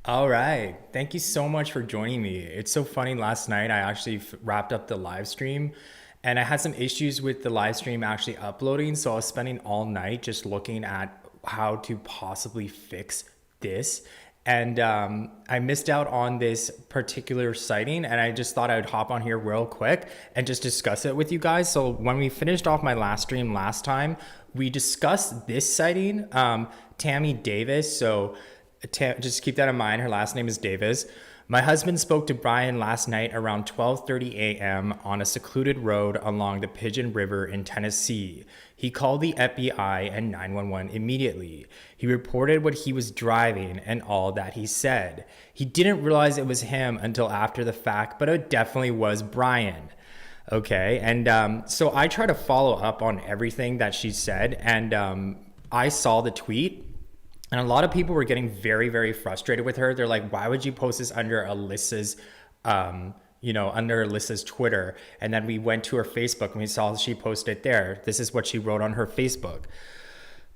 All right. Thank you so much for joining me. It's so funny. Last night, I actually wrapped up the live stream and I had some issues with the live stream actually uploading. So I was spending all night just looking at how to possibly fix this. And I missed out on this particular sighting, and I just thought I would hop on here real quick and just discuss it with you guys. So when we finished off my last stream last time, we discussed this sighting, Tammy Davis. So just keep that in mind. Her last name is Davis. My husband spoke to Brian last night around 12:30 a.m. on a secluded road along the Pigeon River in Tennessee. He called the FBI and 911 immediately. He reported what he was driving and all that he said. He didn't realize it was him until after the fact, but it definitely was Brian. Okay, and so I try to follow up on everything that she said, and I saw the tweet. And a lot of people were getting very, very frustrated with her. They're like, why would you post this under Alyssa's, under Alyssa's Twitter? And then we went to her Facebook and we saw she posted it there. This is what she wrote on her Facebook.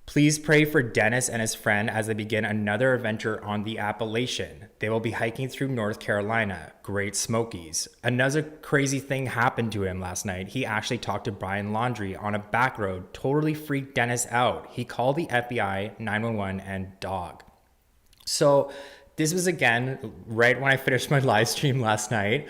Please pray for Dennis and his friend as they begin another adventure on the Appalachian. They will be hiking through North Carolina, Great Smokies. Another crazy thing happened to him last night. He actually talked to Brian Laundrie on a back road, totally freaked Dennis out. He called the FBI, 911, and dog. So this was again right when I finished my live stream last night.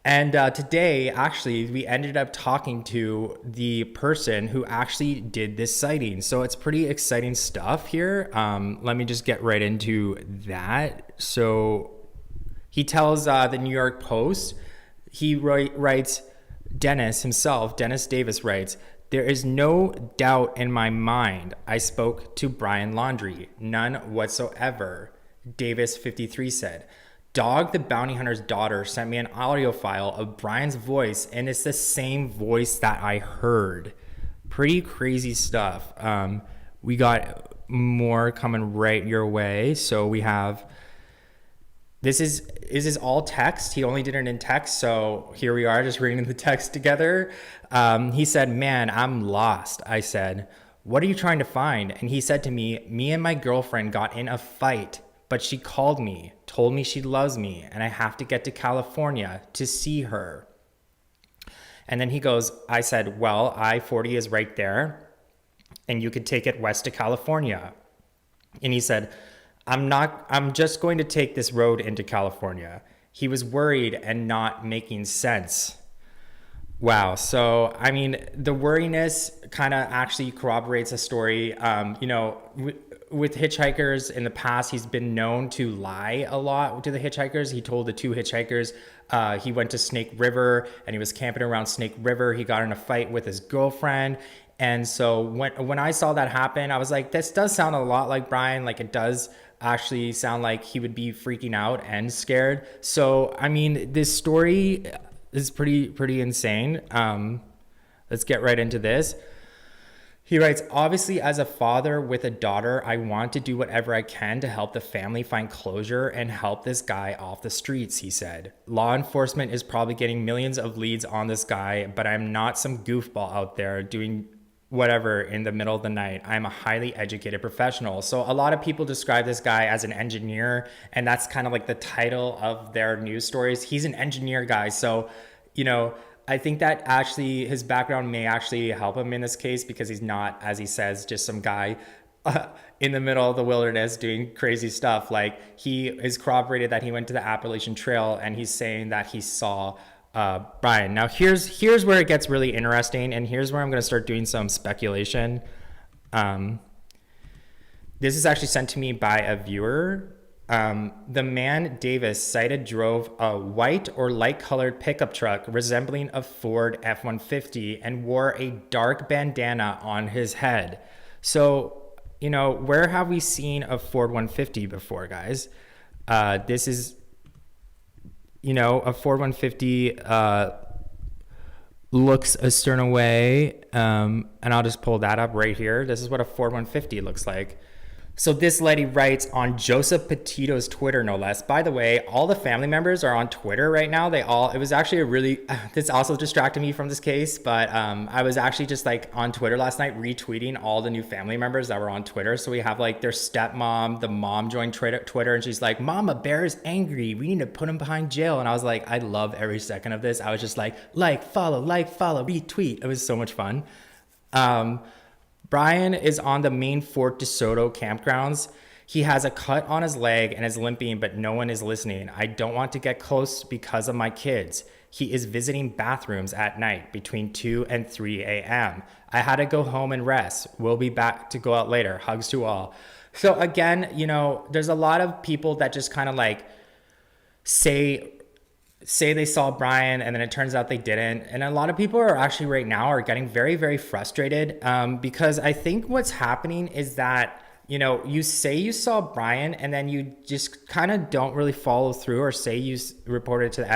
And today, actually, we ended up talking to the person who actually did this sighting. So it's pretty exciting stuff here. Let me just get right into that. So he tells the New York Post, he writes, Dennis Davis writes, there is no doubt in my mind I spoke to Brian Laundrie, none whatsoever, Davis 53 said. Dog, the bounty hunter's daughter, sent me an audio file of Brian's voice, and it's the same voice that I heard. Pretty crazy stuff. We got more coming right your way. So we have, this is all text. He only did it in text. So here we are just reading the text together. He said, man, I'm lost. I said, what are you trying to find? And he said to me and my girlfriend got in a fight. But she called me, told me she loves me, and I have to get to California to see her. And then he goes, I said, well, I-40 is right there, and you could take it west to California. And he said, I'm just going to take this road into California. He was worried and not making sense. Wow. So, I mean, the worriness kind of actually corroborates a story. With hitchhikers in the past, he's been known to lie a lot to the hitchhikers. He told the two hitchhikers he went to Snake River and he was camping around Snake River. He got in a fight with his girlfriend. And so when I saw that happen, I was like, this does sound a lot like Brian. Like, it does actually sound like he would be freaking out and scared. So, I mean, this story is pretty insane. Let's get right into this. He writes, obviously, as a father with a daughter, I want to do whatever I can to help the family find closure and help this guy off the streets, he said. Law enforcement is probably getting millions of leads on this guy, but I'm not some goofball out there doing whatever in the middle of the night. I'm a highly educated professional. So a lot of people describe this guy as an engineer, and that's kind of like the title of their news stories. He's an engineer guy. So, I think that actually his background may actually help him in this case because he's not, as he says, just some guy in the middle of the wilderness doing crazy stuff. Like, he is corroborated that he went to the Appalachian Trail, and he's saying that he saw Brian. Now, here's where it gets really interesting, and here's where I'm going to start doing some speculation. This is actually sent to me by a viewer. The man Davis cited drove a white or light-colored pickup truck resembling a Ford F-150 and wore a dark bandana on his head. So, where have we seen a Ford 150 before, guys? This is, a Ford 150 looks a certain way, and I'll just pull that up right here. This is what a Ford 150 looks like. So this lady writes on Joseph Petito's Twitter, no less. By the way, all the family members are on Twitter right now. It was actually a really, this also distracted me from this case, but I was actually just like on Twitter last night retweeting all the new family members that were on Twitter. So we have like their stepmom, the mom joined Twitter and she's like, Mama Bear is angry. We need to put him behind jail. And I was like, I love every second of this. I was just like, follow, retweet. It was so much fun. Brian is on the main Fort DeSoto campgrounds. He has a cut on his leg and is limping, but no one is listening. I don't want to get close because of my kids. He is visiting bathrooms at night between 2 and 3 a.m. I had to go home and rest. We'll be back to go out later. Hugs to all. So again, there's a lot of people that just kind of like say they saw Brian and then it turns out they didn't. And a lot of people are actually right now are getting very, very frustrated because I think what's happening is that, you say you saw Brian and then you just kind of don't really follow through or say you reported to the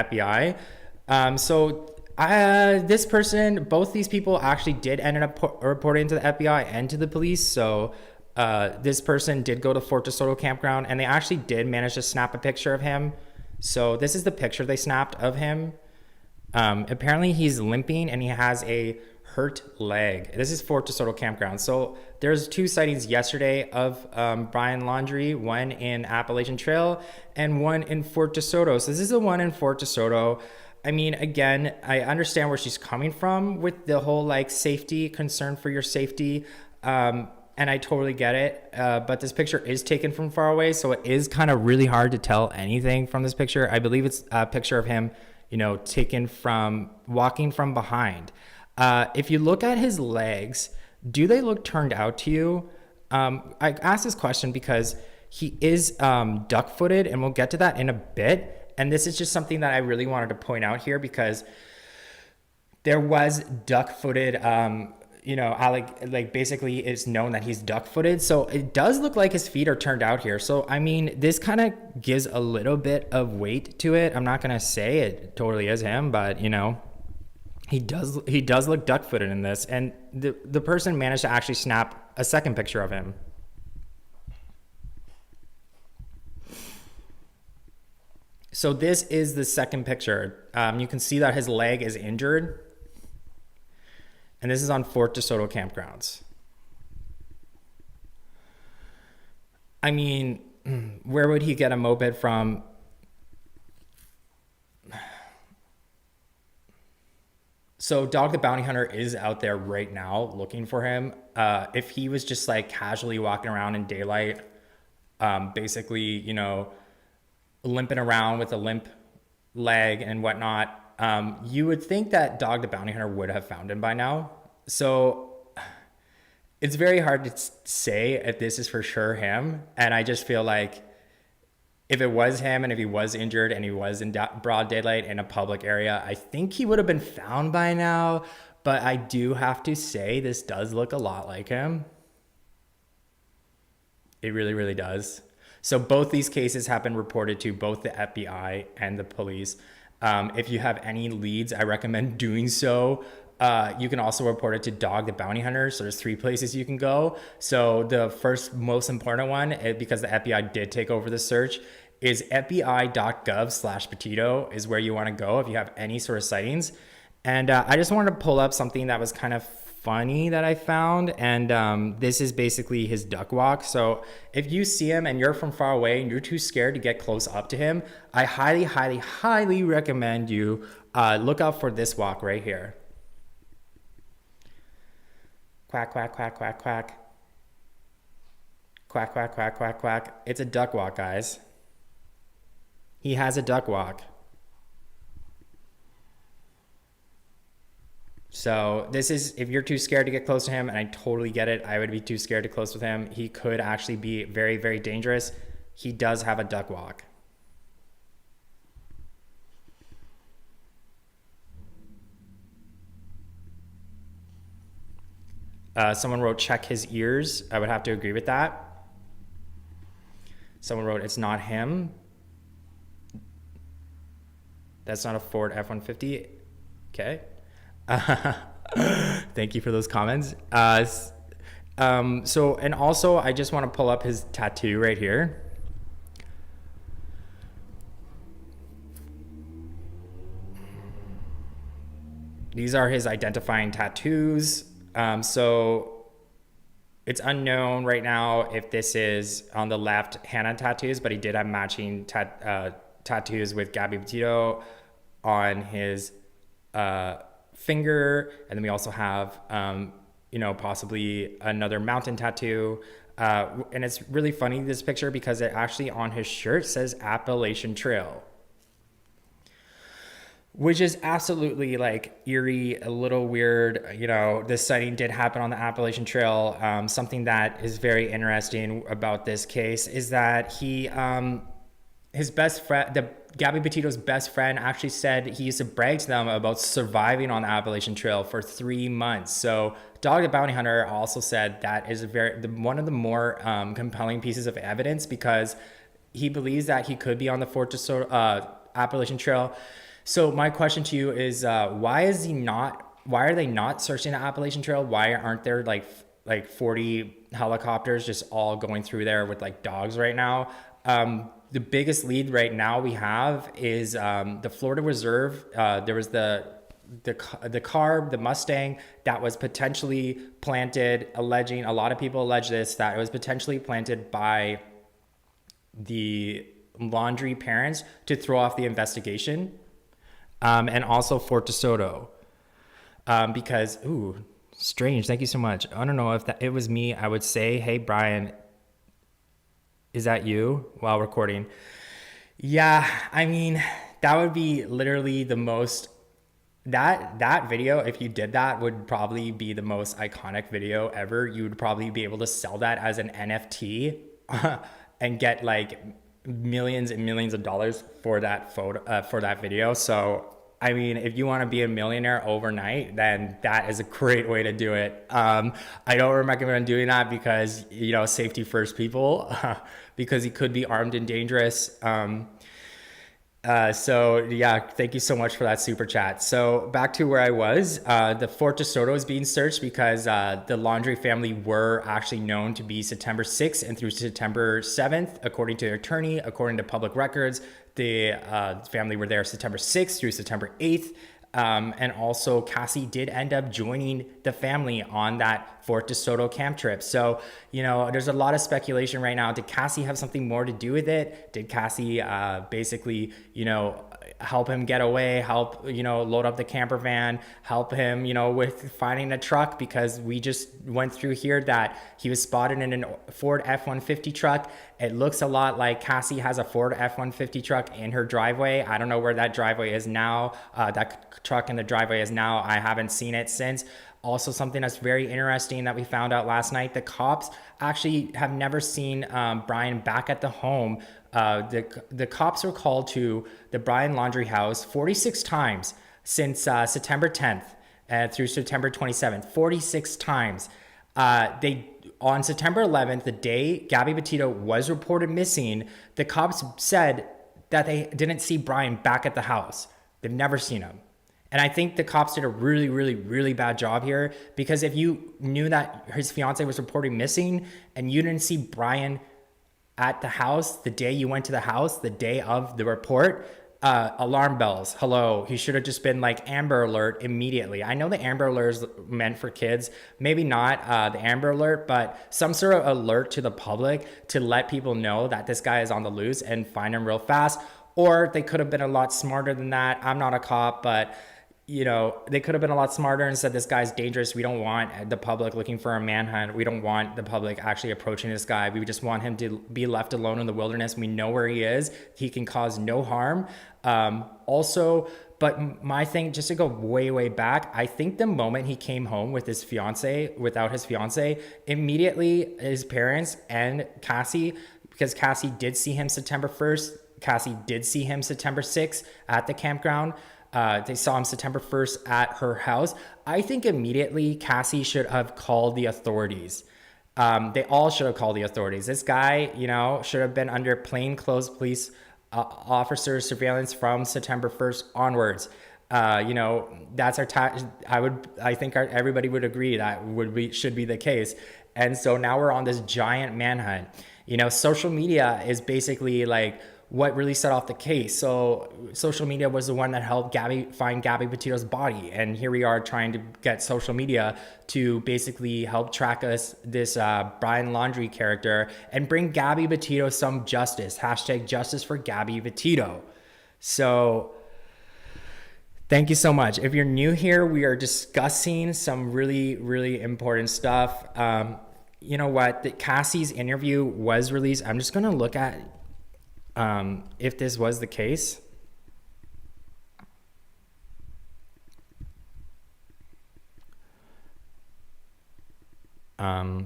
FBI. This person, both these people actually did end up reporting to the FBI and to the police. So this person did go to Fort DeSoto campground and they actually did manage to snap a picture of him. So this is the picture they snapped of him. Apparently he's limping and he has a hurt leg. This is Fort DeSoto campground. So there's 2 sightings yesterday of Brian Laundrie, one in Appalachian Trail and one in Fort DeSoto. So this is the one in Fort DeSoto. I mean, again, I understand where she's coming from with the whole like safety, concern for your safety. And I totally get it. But this picture is taken from far away. So it is kind of really hard to tell anything from this picture. I believe it's a picture of him, taken from walking from behind. If you look at his legs, do they look turned out to you? I asked this question because he is duck footed and we'll get to that in a bit. And this is just something that I really wanted to point out here because there was duck footed, basically it's known that he's duck footed. So it does look like his feet are turned out here. So, I mean, this kind of gives a little bit of weight to it. I'm not going to say it totally is him, but he does look duck footed in this. And the person managed to actually snap a second picture of him. So this is the second picture. You can see that his leg is injured. And this is on Fort DeSoto campgrounds. I mean, where would he get a moped from? So Dog the Bounty Hunter is out there right now looking for him. If he was just like casually walking around in daylight, basically, limping around with a limp leg and whatnot, you would think that Dog the Bounty Hunter would have found him by now. So it's very hard to say if this is for sure him. And I just feel like if it was him and if he was injured and he was in broad daylight in a public area, I think he would have been found by now. But I do have to say this does look a lot like him. It really, really does. So both these cases have been reported to both the FBI and the police. If you have any leads, I recommend doing so. You can also report it to Dog the Bounty Hunter. So there's 3 places you can go. So the first most important one, because the FBI did take over the search, is fbi.gov/Petito is where you want to go if you have any sort of sightings. And I just wanted to pull up something that was kind of funny that I found. And this is basically his duck walk. So if you see him and you're from far away and you're too scared to get close up to him, I highly, highly, highly recommend you look out for this walk right here. Quack, quack, quack, quack, quack. Quack, quack, quack, quack, quack. It's a duck walk, guys. He has a duck walk. So this is, if you're too scared to get close to him, and I totally get it, I would be too scared to close with him. He could actually be very, very dangerous. He does have a duck walk. Someone wrote, check his ears. I would have to agree with that. Someone wrote, it's not him. That's not a Ford F-150. Okay. Thank you for those comments. And also I just want to pull up his tattoo right here. These are his identifying tattoos. So it's unknown right now if this is on the left hand tattoos, but he did have matching tattoos with Gabby Petito on his finger. And then we also have, possibly another mountain tattoo. And it's really funny, this picture, because it actually on his shirt says Appalachian Trail, which is absolutely like eerie, a little weird. This sighting did happen on the Appalachian Trail. Something that is very interesting about this case is that his best friend, Gabby Petito's best friend, actually said he used to brag to them about surviving on the Appalachian Trail for 3 months. So Dog the Bounty Hunter also said that is one of the more compelling pieces of evidence, because he believes that he could be on the Appalachian Trail. So my question to you is, why are they not searching the Appalachian Trail? Why aren't there like 40 helicopters just all going through there with like dogs right now? The biggest lead right now we have is the Florida Reserve. There was the Mustang that was potentially planted, a lot of people allege this, that it was potentially planted by the Laundrie parents to throw off the investigation. And also Fort Soto, because, strange. Thank you so much. I don't know if it was me. I would say, hey, Brian, is that you while recording? Yeah. I mean, that would be literally the most, that video, if you did that, would probably be the most iconic video ever. You would probably be able to sell that as an NFT and get like millions and millions of dollars for that photo, for that video. So I mean, if you want to be a millionaire overnight, then that is a great way to do it. I don't recommend doing that because, safety first, people, because he could be armed and dangerous. So yeah, thank you so much for that super chat. So back to where I was, the Fort DeSoto is being searched because the Laundrie family were actually known to be September 6th and through September 7th, according to their attorney. According to public records, the family were there September 6th through September 8th. And also Cassie did end up joining the family on that Fort DeSoto camp trip. So, there's a lot of speculation right now. Did Cassie have something more to do with it? Did Cassie basically, help him get away, help, load up the camper van, help him, with finding a truck? Because we just went through here that he was spotted in a Ford F-150 truck. It looks a lot like Cassie has a Ford F-150 truck in her driveway. I don't know where that driveway is now. That truck in the driveway is now. I haven't seen it since. Also, something that's very interesting that we found out last night, the cops actually have never seen Brian back at the home. The cops were called to the Brian Laundrie house 46 times since September 10th through September 27th, 46 times. On September 11th, the day Gabby Petito was reported missing, the cops said that they didn't see Brian back at the house. They've never seen him. And I think the cops did a really, really, really bad job here, because if you knew that his fiance was reported missing and you didn't see Brian at the house the day you went to the house, the day of the report, alarm bells. Hello. He should have just been like Amber Alert immediately. I know the Amber Alert is meant for kids, maybe not the Amber Alert, but some sort of alert to the public to let people know that this guy is on the loose and find him real fast. Or they could have been a lot smarter than that. I'm not a cop, but they could have been a lot smarter and said, this guy's dangerous. We don't want the public looking for a manhunt. We don't want the public actually approaching this guy. We just want him to be left alone in the wilderness. We know where he is. He can cause no harm. But my thing, just to go way, way back, I think the moment he came home without his fiance, immediately his parents and Cassie, because Cassie did see him September 1st. Cassie did see him September 6th at the campground. They saw him September 1st at her house. I think immediately Cassie should have called the authorities. They all should have called the authorities. This guy, should have been under plainclothes police officer surveillance from September 1st onwards. That's I think everybody would agree that should be the case. And so now we're on this giant manhunt. Social media is basically like what really set off the case. So social media was the one that helped find Gabby Petito's body. And here we are trying to get social media to basically help track this Brian Laundrie character and bring Gabby Petito some justice. Hashtag justice for Gabby Petito. So thank you so much. If you're new here, we are discussing some really, really important stuff. You know what? Cassie's interview was released. I'm just going to look at if this was the case. I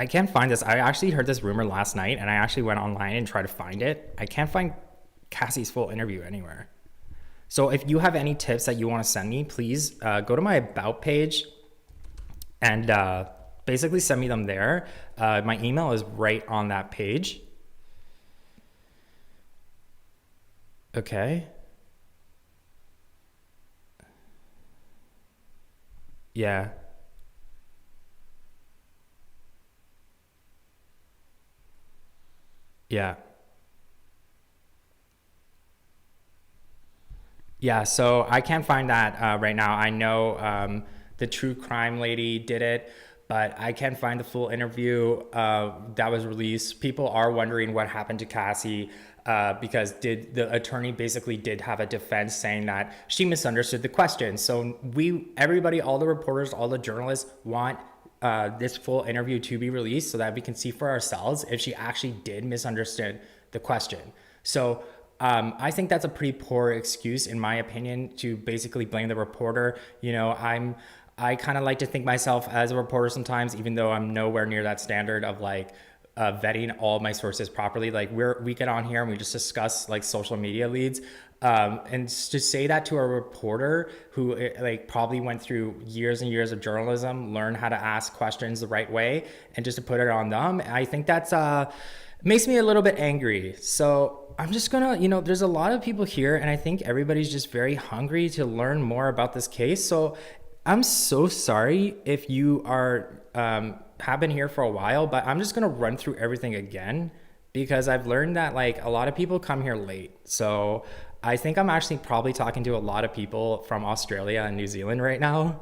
can't find this. I actually heard this rumor last night, and I actually went online and tried to find it. I can't find Cassie's full interview anywhere. So if you have any tips that you want to send me, please go to my About page and basically send me them there. My email is right on that page. Okay. Yeah. Yeah. Yeah, so I can't find that right now. I know the true crime lady did it, but I can't find the full interview that was released. People are wondering what happened to Cassie because the attorney basically did have a defense saying that she misunderstood the question. So everybody, all the reporters, all the journalists want this full interview to be released so that we can see for ourselves if she actually did misunderstand the question. So I think that's a pretty poor excuse, in my opinion, to basically blame the reporter. I kind of like to think myself as a reporter sometimes, even though I'm nowhere near that standard of like vetting all my sources properly. Like we get on here and we just discuss like social media leads. And to say that to a reporter who like probably went through years and years of journalism, learned how to ask questions the right way, and just to put it on them, I think that's makes me a little bit angry. So I'm just gonna, there's a lot of people here, and I think everybody's just very hungry to learn more about this case. So I'm so sorry if you are have been here for a while, but I'm just gonna run through everything again because I've learned that like a lot of people come here late. So I think I'm actually probably talking to a lot of people from Australia and New Zealand right now.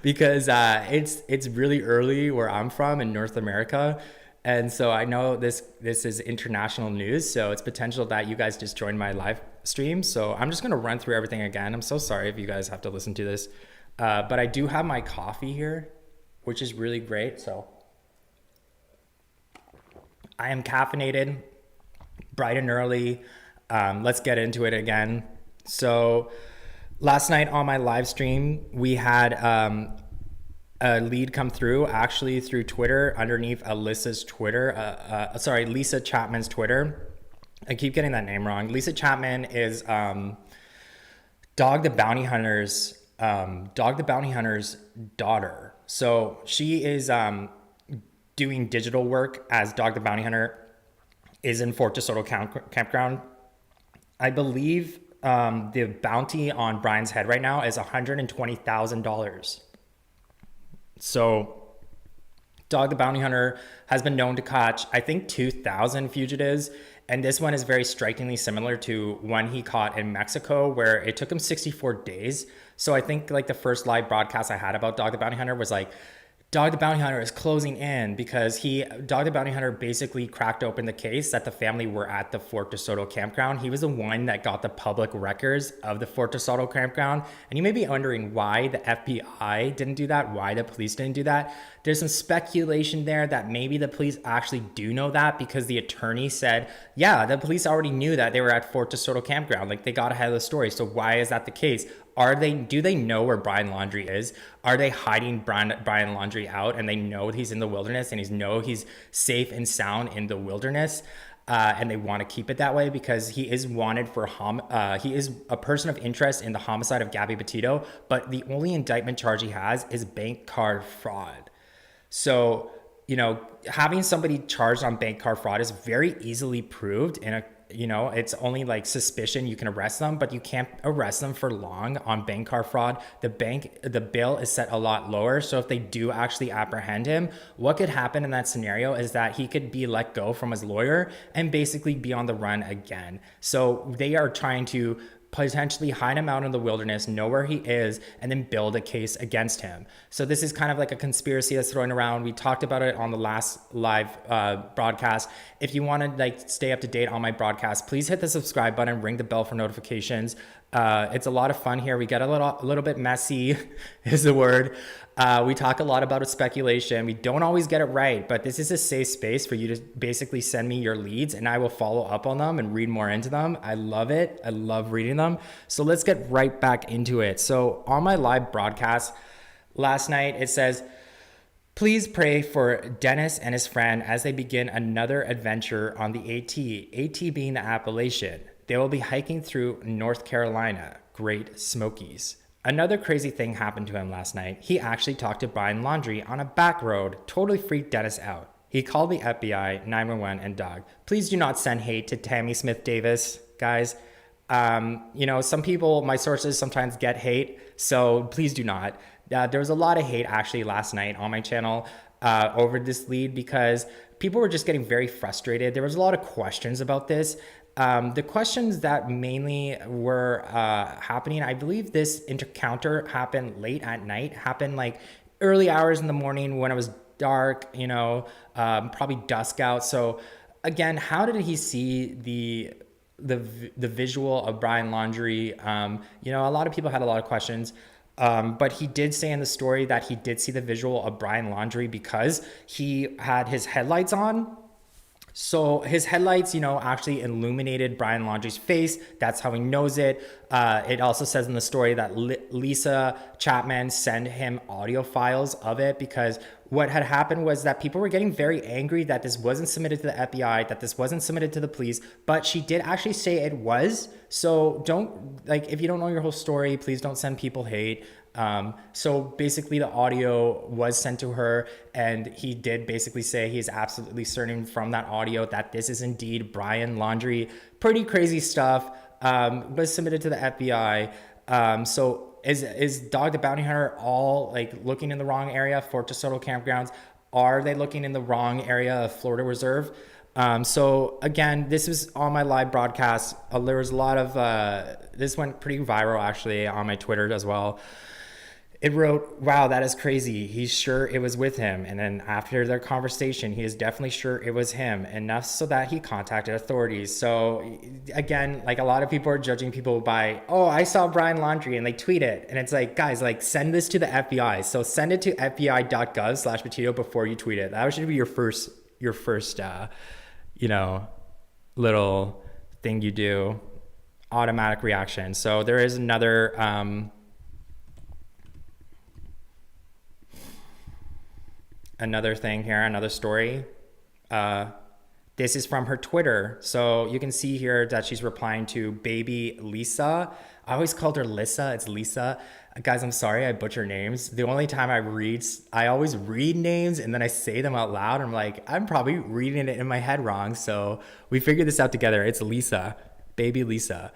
Because it's really early where I'm from in North America. And so I know this is international news, so it's potential that you guys just joined my live stream. So I'm just going to run through everything again. I'm so sorry if you guys have to listen to this. But I do have my coffee here, which is really great. So I am caffeinated, bright and early. Let's get into it again. So last night on my live stream, we had a lead come through, actually through Twitter, underneath Lisa Chapman's Twitter. I keep getting that name wrong. Lisa Chapman is Dog the Bounty Hunter's daughter. So she is doing digital work as Dog the Bounty Hunter is in Fort DeSoto campground. I believe the bounty on Brian's head right now is $120,000. So Dog the Bounty Hunter has been known to catch, I think, 2,000 fugitives. And this one is very strikingly similar to one he caught in Mexico, where it took him 64 days. So I think like the first live broadcast I had about Dog the Bounty Hunter was like, Dog the Bounty Hunter is closing in, because Dog the Bounty Hunter basically cracked open the case that the family were at the Fort DeSoto campground. He was the one that got the public records of the Fort DeSoto campground. And you may be wondering why the FBI didn't do that, why the police didn't do that. There's some speculation there that maybe the police actually do know that, because the attorney said, yeah, the police already knew that they were at Fort DeSoto campground. Like, they got ahead of the story. So why is that the case? Do they know where Brian Laundrie is? Are they hiding Brian Laundrie out, and they know he's in the wilderness, and he's safe and sound in the wilderness? And they want to keep it that way because he is wanted for he is a person of interest in the homicide of Gabby Petito, but the only indictment charge he has is bank card fraud. So, having somebody charged on bank card fraud is very easily proved in a it's only like suspicion you can arrest them, but you can't arrest them for long on bank card fraud. The bill is set a lot lower. So if they do actually apprehend him, what could happen in that scenario is that he could be let go from his lawyer and basically be on the run again. So they are trying to potentially hide him out in the wilderness, know where he is, and then build a case against him. So this is kind of like a conspiracy that's thrown around. We talked about it on the last live broadcast. If you want to like stay up to date on my broadcast, please hit the subscribe button, ring the bell for notifications. It's a lot of fun here. We get a little bit messy is the word. We talk a lot about speculation. We don't always get it right, but this is a safe space for you to basically send me your leads and I will follow up on them and read more into them. I love it. I love reading them. So let's get right back into it. So on my live broadcast last night, it says, please pray for Dennis and his friend as they begin another adventure on the AT being the Appalachian. They will be hiking through North Carolina, Great Smokies. Another crazy thing happened to him last night. He actually talked to Brian Laundrie on a back road, totally freaked Dennis out. He called the FBI, 911, and dog. Please do not send hate to Tammy Smith Davis, guys. Some people, my sources sometimes get hate, so please do not. There was a lot of hate actually last night on my channel over this lead because people were just getting very frustrated. There was a lot of questions about this. The questions that mainly were happening, I believe this encounter happened late at night, happened like early hours in the morning when it was dark, probably dusk out. So again, how did he see the visual of Brian Laundrie? A lot of people had a lot of questions. But he did say in the story that he did see the visual of Brian Laundrie because he had his headlights on. So his headlights, actually illuminated Brian Laundrie's face. That's how he knows it. It also says in the story that Lisa Chapman sent him audio files of it because what had happened was that people were getting very angry that this wasn't submitted to the FBI, that this wasn't submitted to the police, but she did actually say it was. So if you don't know your whole story, please don't send people hate. So basically the audio was sent to her and he did basically say he is absolutely certain from that audio that this is indeed Brian Laundrie. Pretty crazy stuff, was submitted to the FBI. So is Dog the Bounty Hunter all like looking in the wrong area for Soto campgrounds? Are they looking in the wrong area of Florida Reserve? So again, this was on my live broadcast. There was a lot of, this went pretty viral actually on my Twitter as well. It wrote, wow, that is crazy. He's sure it was with him. And then after their conversation, he is definitely sure it was him, enough so that he contacted authorities. So again, like a lot of people are judging people by, oh, I saw Brian Laundrie and they tweet it. And it's like, guys, like send this to the FBI. So send it to fbi.gov/Petito before you tweet it. That should be your first, little thing you do, automatic reaction. So there is another thing here, another story. This is from her Twitter. So you can see here that she's replying to baby Lisa. I always called her Lissa. It's Lisa. Guys, I'm sorry I butcher names. The only time I always read names and then I say them out loud. I'm like, I'm probably reading it in my head wrong. So we figured this out together. It's Lisa, baby Lisa.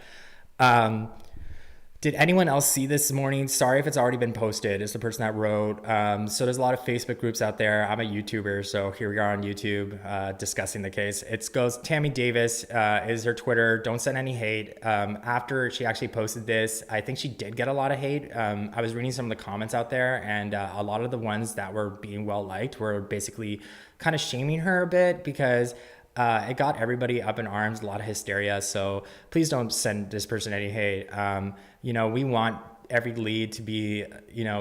Did anyone else see this morning? Sorry if it's already been posted. It's the person that wrote. So there's a lot of Facebook groups out there. I'm a YouTuber, so here we are on YouTube discussing the case. It goes, Tammy Davis is her Twitter. Don't send any hate. After she actually posted this, I think she did get a lot of hate. I was reading some of the comments out there, and a lot of the ones that were being well-liked were basically kind of shaming her a bit because it got everybody up in arms, a lot of hysteria. So please don't send this person any hate. We want every lead to be,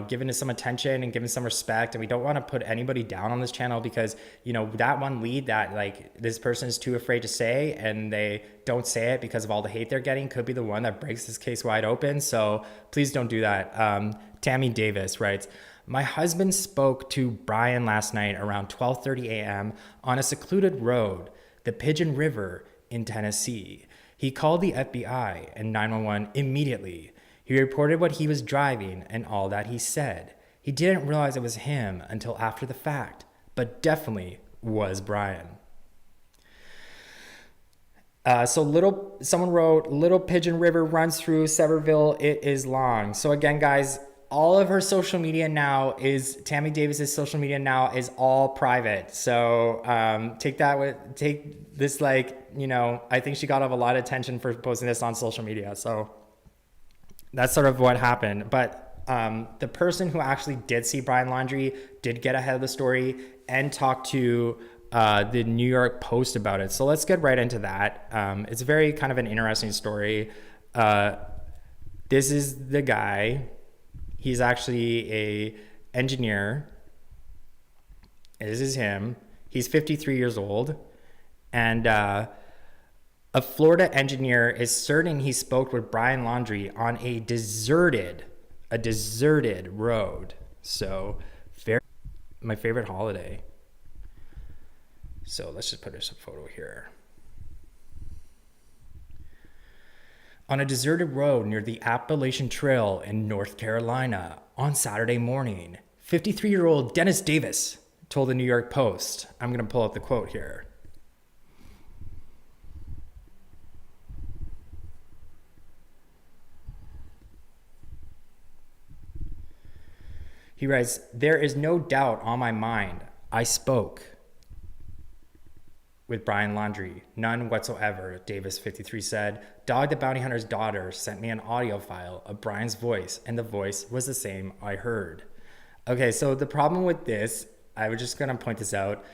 given some attention and given some respect. And we don't want to put anybody down on this channel because, that one lead that like this person is too afraid to say and they don't say it because of all the hate they're getting could be the one that breaks this case wide open. So please don't do that. Tammy Davis writes, my husband spoke to Brian last night around 12:30 a.m. on a secluded road, the Pigeon River in Tennessee. He called the FBI and 911 immediately. He reported what he was driving and all that he said. He didn't realize it was him until after the fact, but definitely was Brian. Someone wrote, Little Pigeon River runs through Sevierville. It is long. So again, guys, all of her social media now is, Tammy Davis's social media now is all private. So take this, like, you know, I think she got a lot of attention for posting this on social media. So that's sort of what happened. But the person who actually did see Brian Laundrie did get ahead of the story and talk to the New York Post about it. So let's get right into that. It's very kind of an interesting story. This is the guy. He's actually a engineer. This is him. He's 53 years old. And a Florida engineer is certain he spoke with Brian Laundrie on a deserted road. So my favorite holiday. So let's just put this photo here. On a deserted road near the Appalachian Trail in North Carolina on Saturday morning, 53-year-old Dennis Davis told the New York Post. I'm going to pull up the quote here. He writes, "There is no doubt on my mind. I spoke with Brian Laundrie. None whatsoever," Davis, 53, said. "Dog the Bounty Hunter's daughter sent me an audio file of Brian's voice, and the voice was the same I heard." Okay, so the problem with this, I was just going to point this out.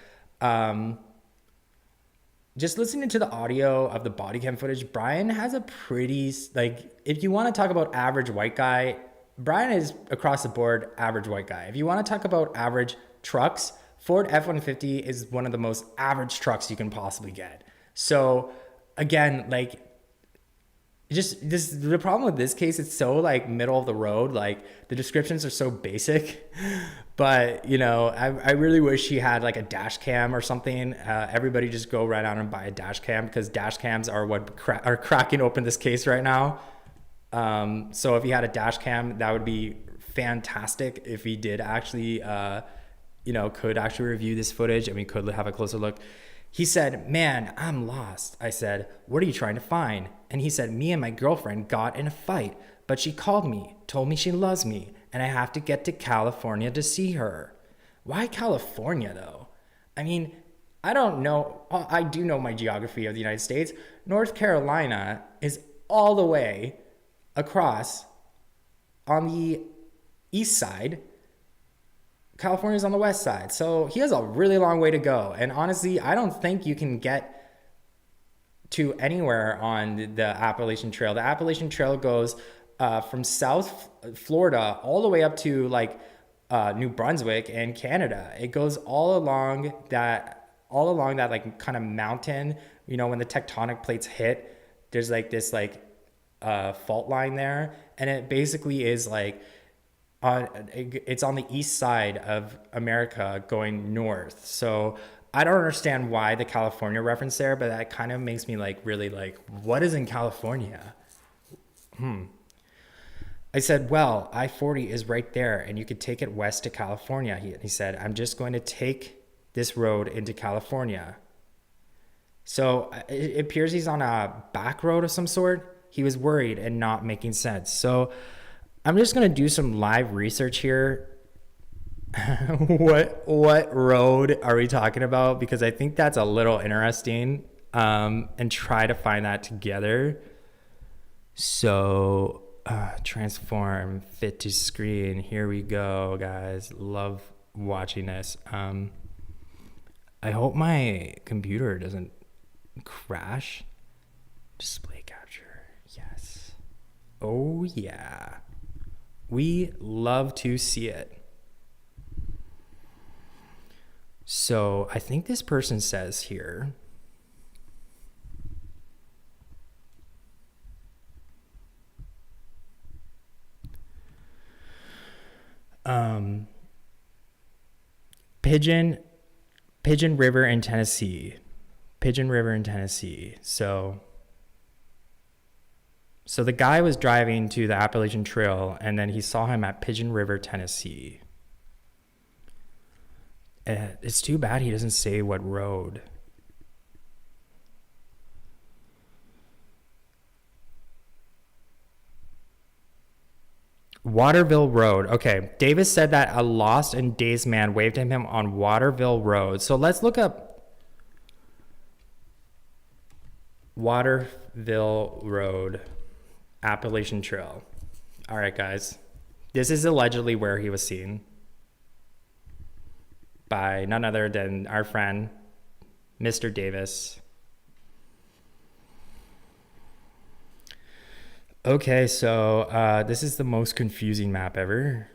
Just listening to the audio of the body cam footage, Brian has a pretty, like, if you want to talk about average white guy, Brian is across the board average white guy. If you want to talk about average trucks, Ford F-150 is one of the most average trucks you can possibly get. So again, like, the problem with this case, it's so like middle of the road. Like the descriptions are so basic, but you know, I really wish he had like a dash cam or something. Everybody just go right out and buy a dash cam, because dash cams are what are cracking open this case right now. So if he had a dash cam, that would be fantastic. If he did actually, could actually review this footage and we could have a closer look. He said, "Man, I'm lost." I said, "What are you trying to find?" And he said, "Me and my girlfriend got in a fight, but she called me, told me she loves me, and I have to get to California to see her." Why California though? I mean, I don't know. I do know my geography of the United States. North Carolina is all the way across on the east side. California's on the west side. So he has a really long way to go. And honestly, I don't think you can get to anywhere on the Appalachian Trail. The Appalachian Trail goes from South Florida all the way up to like New Brunswick and Canada. It goes all along that like kind of mountain, you know, when the tectonic plates hit, there's like this like fault line there. And it basically is like, it's on the east side of America going north. So I don't understand why the California reference there, but that kind of makes me like really like, what is in California? I said, "Well, I-40 is right there and you could take it west to California." He said, "I'm just going to take this road into California." So it appears he's on a back road of some sort. He was worried and not making sense. So I'm just going to do some live research here. What road are we talking about? Because I think that's a little interesting, and try to find that together. So transform, fit to screen. Here we go, guys. Love watching this. I hope my computer doesn't crash. Display capture. Yes. Oh, yeah. We love to see it. So I think this person says here, Pigeon River in Tennessee. Pigeon River in Tennessee. So the guy was driving to the Appalachian Trail, and then he saw him at Pigeon River, Tennessee. It's too bad he doesn't say what road. Waterville Road. Okay. Davis said that a lost and dazed man waved at him on Waterville Road. So let's look up Waterville Road, Appalachian Trail. All right, guys. This is allegedly where he was seen by none other than our friend, Mr. Davis. Okay, so this is the most confusing map ever.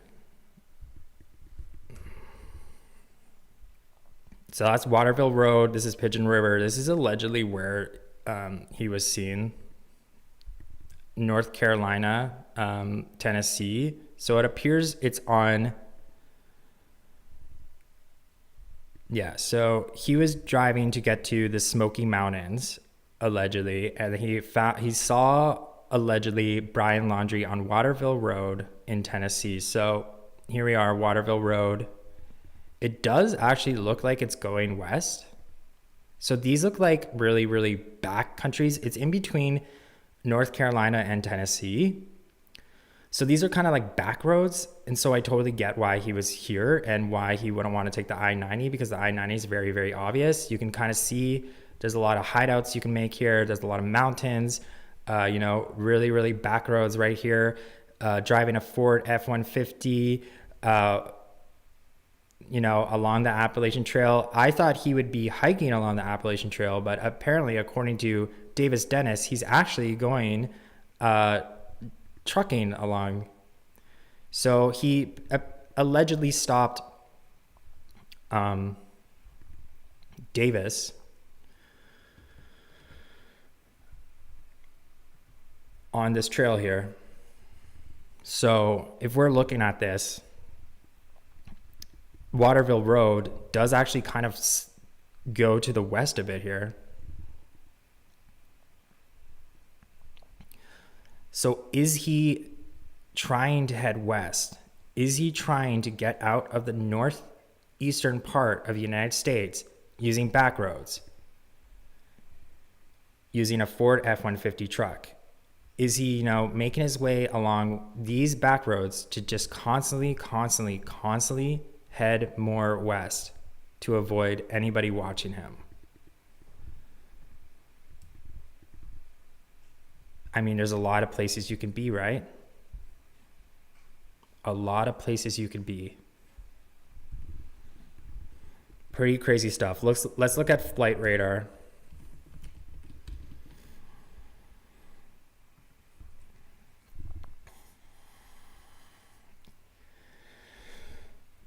So that's Waterville Road. This is Pigeon River. This is allegedly where he was seen. North Carolina, Tennessee. So it appears it's on. Yeah, so he was driving to get to the Smoky Mountains, allegedly, and he saw allegedly Brian Laundrie on Waterville Road in Tennessee. So here we are, Waterville Road. It does actually look like it's going west. So these look like really, really back countries. It's in between North Carolina and Tennessee. So these are kind of like back roads. And so I totally get why he was here and why he wouldn't want to take the I-90, because the I-90 is very, very obvious. You can kind of see there's a lot of hideouts you can make here. There's a lot of mountains. Really, really back roads right here. Driving a Ford F-150, along the Appalachian Trail. I thought he would be hiking along the Appalachian Trail, but apparently, according to Davis Dennis, he's actually going trucking along. So he allegedly stopped Davis on this trail here. So if we're looking at this, Waterville Road does actually kind of go to the west of it here. So is he trying to head west? Is he trying to get out of the northeastern part of the United States using back roads, using a Ford F-150 truck? Is he, making his way along these back roads to just constantly head more west to avoid anybody watching him? I mean, there's a lot of places you can be, right? A lot of places you can be. Pretty crazy stuff. Let's look at flight radar.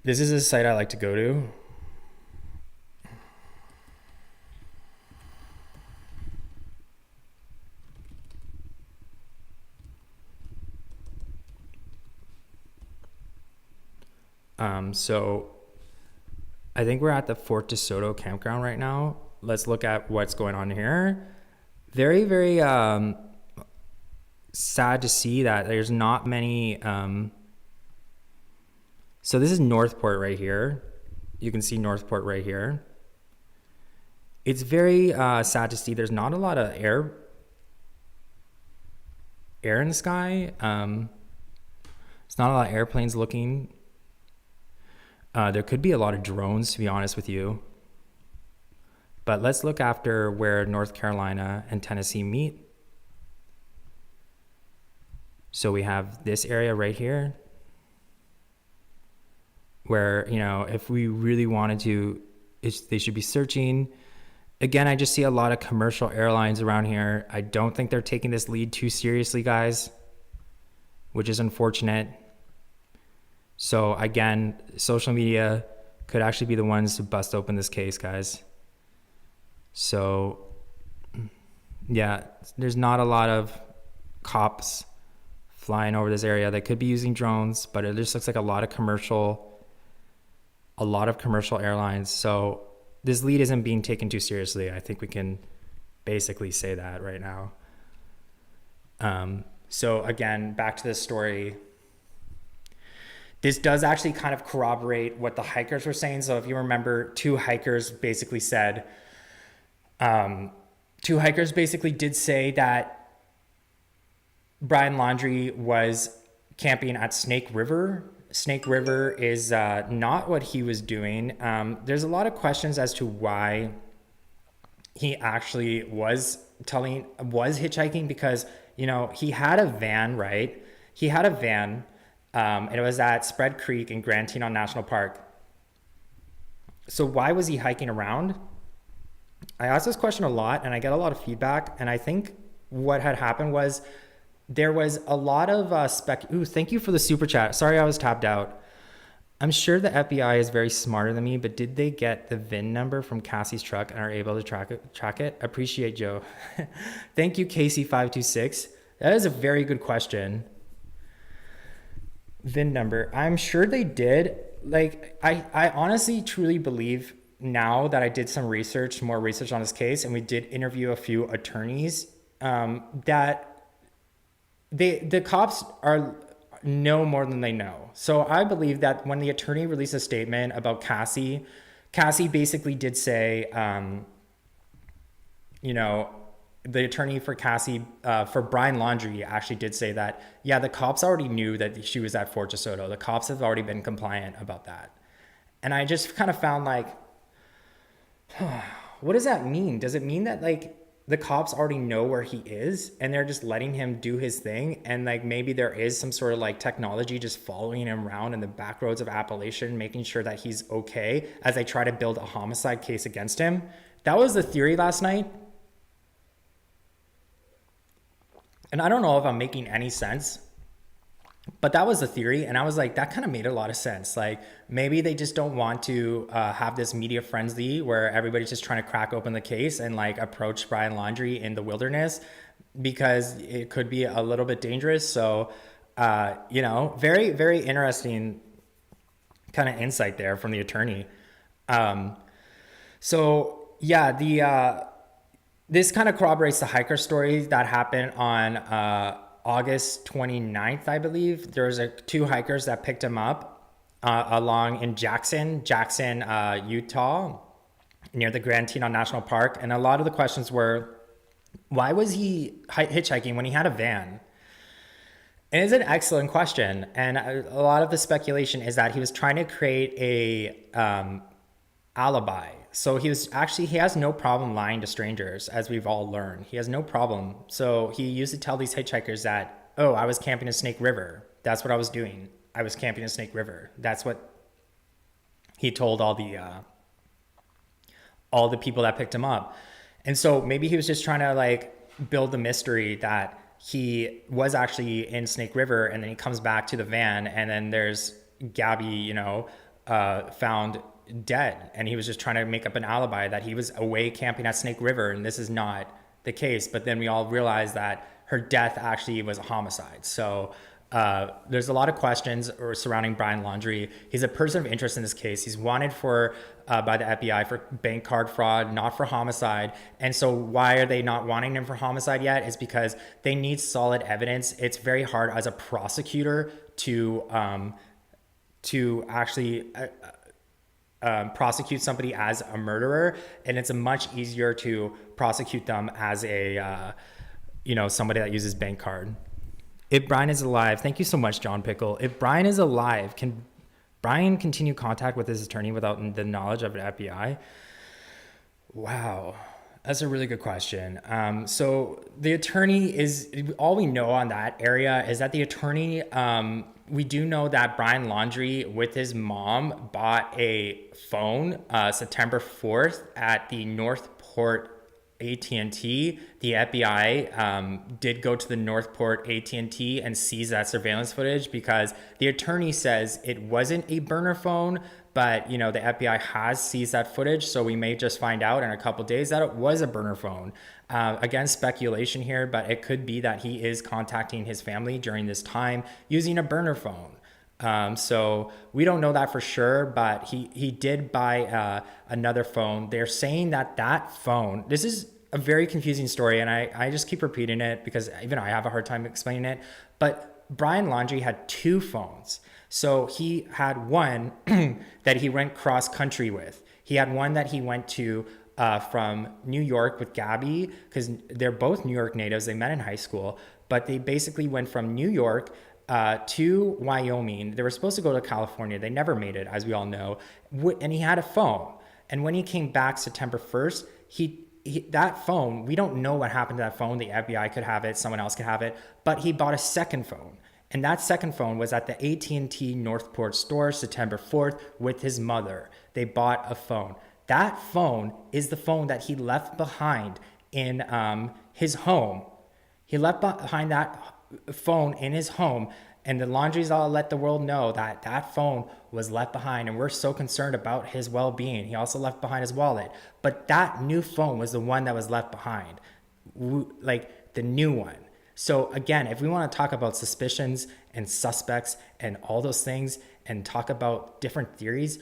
This is a site I like to go to. So I think we're at the Fort DeSoto campground right now. Let's look at what's going on here. Very, very sad to see that there's not many. So this is Northport right here. You can see Northport right here. It's very sad to see there's not a lot of air in the sky. It's not a lot of airplanes looking. There could be a lot of drones, to be honest with you. But let's look after where North Carolina and Tennessee meet. So we have this area right here where, if we really wanted to, they should be searching. Again, I just see a lot of commercial airlines around here. I don't think they're taking this lead too seriously, guys, which is unfortunate. So again, social media could actually be the ones to bust open this case, guys. So yeah, there's not a lot of cops flying over this area. They could be using drones, but it just looks like a lot of commercial airlines. So this lead isn't being taken too seriously. I think we can basically say that right now. So again, back to this story. This does actually kind of corroborate what the hikers were saying. So if you remember, two hikers basically did say that Brian Laundrie was camping at Snake River. Snake River is not what he was doing. There's a lot of questions as to why he actually was hitchhiking, because, you know, he had a van, right? He had a van, and it was at Spread Creek in Grand Teton National Park. So why was he hiking around? I ask this question a lot and I get a lot of feedback. And I think what had happened was there was a lot of thank you for the super chat. Sorry, I was tapped out. I'm sure the FBI is very smarter than me, but did they get the VIN number from Cassie's truck and are able to track it? Appreciate Joe. Thank you, Casey526. That is a very good question. VIN number. I'm sure they did. Like, I honestly truly believe now that I did some more research on this case, and we did interview a few attorneys, that the cops know more than they know. So I believe that when the attorney released a statement about Cassie basically did say, you know, the attorney for Cassie, for Brian Laundrie, actually did say that, yeah, the cops already knew that she was at Fort Soto. The cops have already been compliant about that. And I just kind of found like, what does that mean? Does it mean that like the cops already know where he is and they're just letting him do his thing? And like maybe there is some sort of like technology just following him around in the back roads of Appalachian, making sure that he's okay as they try to build a homicide case against him. That was the theory last night. And I don't know if I'm making any sense, but that was the theory. And I was like, that kind of made a lot of sense. Like maybe they just don't want to have this media frenzy where everybody's just trying to crack open the case and like approach Brian Laundrie in the wilderness, because it could be a little bit dangerous. So, you know, very, very interesting kind of insight there from the attorney. So yeah, this kind of corroborates the hiker story that happened on August 29th, I believe. There was two hikers that picked him up along in Jackson, Utah, near the Grand Teton National Park. And a lot of the questions were, why was he hitchhiking when he had a van? And it's an excellent question. And a lot of the speculation is that he was trying to create a alibi. So he has no problem lying to strangers, as we've all learned. He has no problem. So he used to tell these hitchhikers that, oh, I was camping in Snake River. That's what I was doing. I was camping in Snake River. That's what he told all the people that picked him up. And so maybe he was just trying to like build the mystery that he was actually in Snake River, and then he comes back to the van, and then there's Gabby, you know, found dead, and he was just trying to make up an alibi that he was away camping at Snake River, and this is not the case. But then we all realized that her death actually was a homicide. So there's a lot of questions surrounding Brian Laundrie. He's a person of interest in this case. He's wanted for by the FBI for bank card fraud, not for homicide. And so why are they not wanting him for homicide yet? Is because they need solid evidence. It's very hard as a prosecutor to actually prosecute somebody as a murderer, and it's much easier to prosecute them as a somebody that uses bank card. If Brian is alive, thank you so much, John Pickle. If Brian is alive, can Brian continue contact with his attorney without the knowledge of the FBI? Wow, that's a really good question. So the attorney all we know on that area is that the attorney, we do know that Brian Laundrie with his mom bought a phone September 4th at the Northport AT&T. The FBI did go to the Northport AT&T and seize that surveillance footage, because the attorney says it wasn't a burner phone, but the FBI has seized that footage. So we may just find out in a couple days that it was a burner phone. Again, speculation here, but it could be that he is contacting his family during this time using a burner phone. So we don't know that for sure, but he did buy another phone. They're saying that phone, this is a very confusing story, and I just keep repeating it because even I have a hard time explaining it, but Brian Laundrie had two phones. So he had one that he went cross country with. He had one that he went to from New York with Gabby, because they're both New York natives. They met in high school, but they basically went from New York to Wyoming. They were supposed to go to California. They never made it, as we all know. And he had a phone. And when he came back September 1st, that phone, we don't know what happened to that phone. The FBI could have it, someone else could have it, but he bought a second phone. And that second phone was at the AT&T Northport store September 4th with his mother. They bought a phone. That phone is the phone that he left behind in his home. He left behind that phone in his home, and the Laundries all let the world know that that phone was left behind, and we're so concerned about his well-being. He also left behind his wallet, but that new phone was the one that was left behind, like the new one. So again, if we want to talk about suspicions and suspects and all those things and talk about different theories,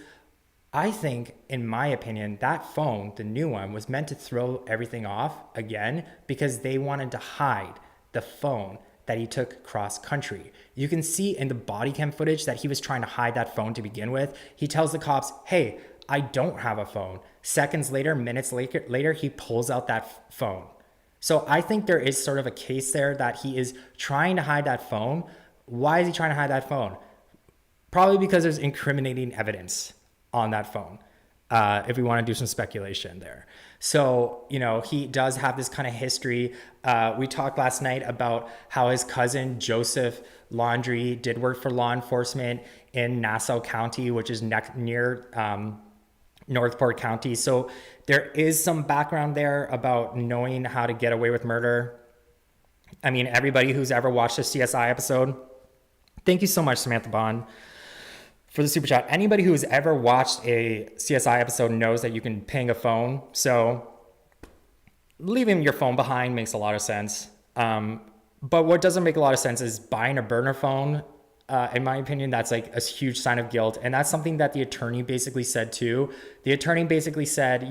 I think, in my opinion, that phone, the new one, was meant to throw everything off again because they wanted to hide the phone that he took cross country. You can see in the body cam footage that he was trying to hide that phone to begin with. He tells the cops, hey, I don't have a phone. Seconds later, minutes later, he pulls out that phone. So I think there is sort of a case there that he is trying to hide that phone. Why is he trying to hide that phone? Probably because there's incriminating evidence on that phone, if we want to do some speculation there. So, he does have this kind of history. We talked last night about how his cousin, Joseph Laundrie, did work for law enforcement in Nassau County, which is near Northport County. So there is some background there about knowing how to get away with murder. I mean, everybody who's ever watched a CSI episode, thank you so much, Samantha Bond, for the super chat. Anybody who has ever watched a CSI episode knows that you can ping a phone. So leaving your phone behind makes a lot of sense. But what doesn't make a lot of sense is buying a burner phone. In my opinion, that's like a huge sign of guilt. And that's something that the attorney basically said too. The attorney basically said,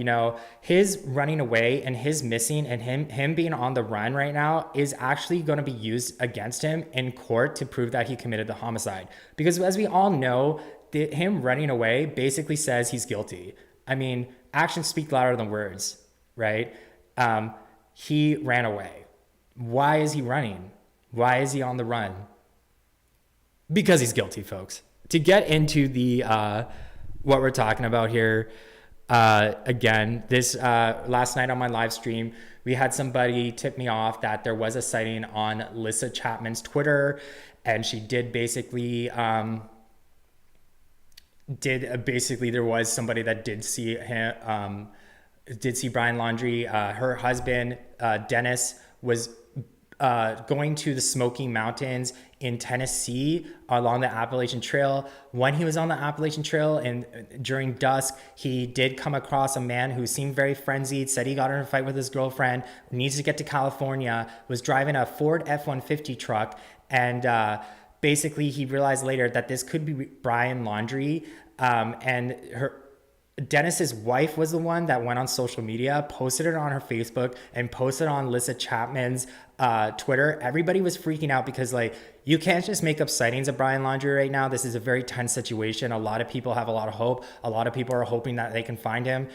his running away and his missing and him being on the run right now is actually going to be used against him in court to prove that he committed the homicide. Because as we all know, him running away basically says he's guilty. I mean, actions speak louder than words, right? He ran away. Why is he running? Why is he on the run? Because he's guilty, folks. To get into the what we're talking about here, again, this last night on my live stream, we had somebody tip me off that there was a sighting on Lissa Chapman's Twitter, and she did basically there was somebody that did see him, did see Brian Laundrie. Her husband, Dennis, was going to the Smoky Mountains in Tennessee along the Appalachian Trail. When he was on the Appalachian Trail and during dusk, he did come across a man who seemed very frenzied, said he got in a fight with his girlfriend, needs to get to California, was driving a Ford F-150 truck, and basically he realized later that this could be Brian Laundrie, and Dennis's wife was the one that went on social media, posted it on her Facebook, and posted on Lissa Chapman's Twitter. Everybody was freaking out because, you can't just make up sightings of Brian Laundrie right now. This is a very tense situation. A lot of people have a lot of hope. A lot of people are hoping that they can find him.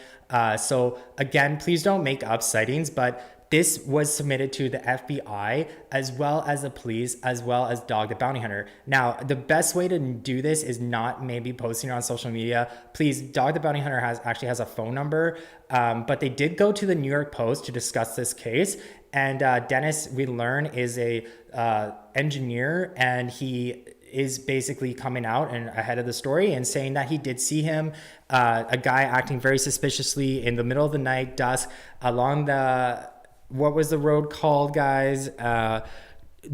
So again, please don't make up sightings, but this was submitted to the FBI as well as the police, as well as Dog the Bounty Hunter. Now, the best way to do this is not maybe posting it on social media. Please, Dog the Bounty Hunter actually has a phone number, but they did go to the New York Post to discuss this case. And Dennis, we learn, is a engineer, and he is basically coming out and ahead of the story and saying that he did see him, a guy acting very suspiciously in the middle of the night, dusk, along what was the road called, guys? The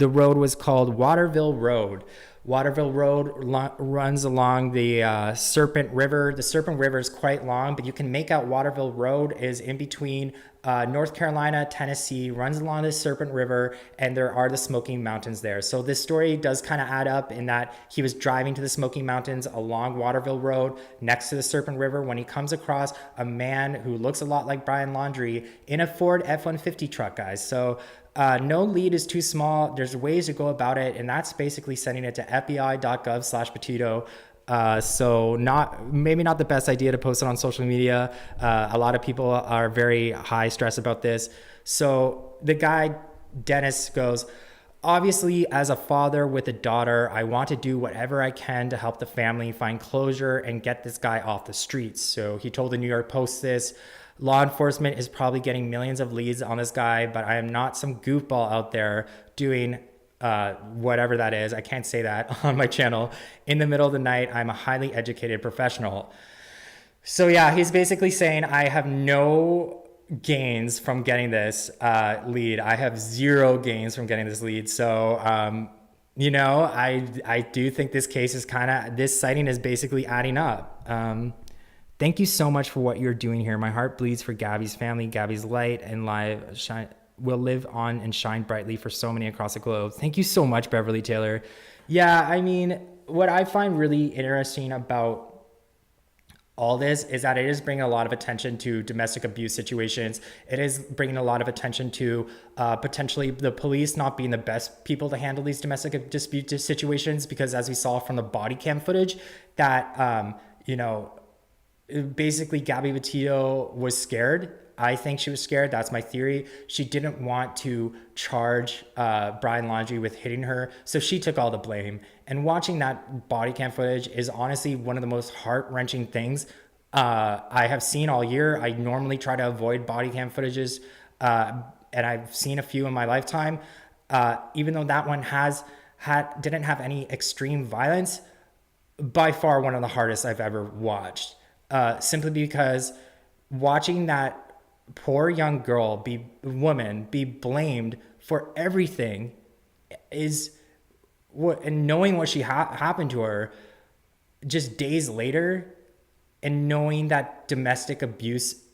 road was called Waterville Road. Waterville Road runs along the Serpent River. The Serpent River is quite long, but you can make out Waterville Road is in between North Carolina, Tennessee, runs along the Serpent River, and there are the Smoky Mountains there. So this story does kind of add up in that he was driving to the Smoky Mountains along Waterville Road next to the Serpent River when he comes across a man who looks a lot like Brian Laundrie in a Ford F-150 truck, guys. So no lead is too small. There's ways to go about it, and that's basically sending it to fbi.gov/Petito. So maybe not the best idea to post it on social media. A lot of people are very high stress about this. So the guy, Dennis, goes, Obviously, as a father with a daughter, I want to do whatever I can to help the family find closure and get this guy off the streets. So he told the New York Post this. Law enforcement is probably getting millions of leads on this guy, but I am not some goofball out there doing whatever that is. I can't say that on my channel. In the middle of the night, I'm a highly educated professional. So yeah, he's basically saying I have no gains from getting this lead. I have zero gains from getting this lead. So, I do think this case is this sighting is basically adding up. Thank you so much for what you're doing here. My heart bleeds for Gabby's family. Gabby's light and live shine will live on and shine brightly for so many across the globe. Thank you so much, Beverly Taylor. Yeah, I mean, what I find really interesting about all this is that it is bringing a lot of attention to domestic abuse situations. It is bringing a lot of attention to potentially the police not being the best people to handle these domestic dispute situations, because as we saw from the body cam footage that, basically Gabby Petito was scared. I think she was scared. That's my theory. She didn't want to charge Brian Laundrie with hitting her, so she took all the blame. And watching that body cam footage is honestly one of the most heart-wrenching things I have seen all year. I normally try to avoid body cam footages, and I've seen a few in my lifetime. Even though that one didn't have any extreme violence, by far one of the hardest I've ever watched. Simply because watching that poor young woman be blamed for everything and knowing what happened to her just days later, and knowing that domestic abuse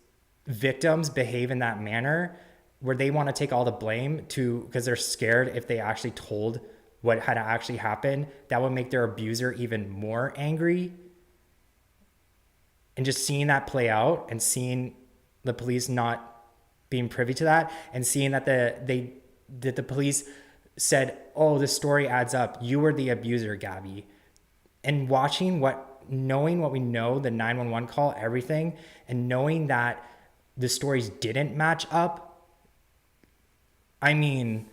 victims behave in that manner where they want to take all the blame because they're scared if they actually told what had actually happened, that would make their abuser even more angry. And just seeing that play out and seeing the police not being privy to that, and seeing that the police said, "Oh, the story adds up. You were the abuser, Gabby," and knowing what we know, the 911 call, everything, and knowing that the stories didn't match up. I mean,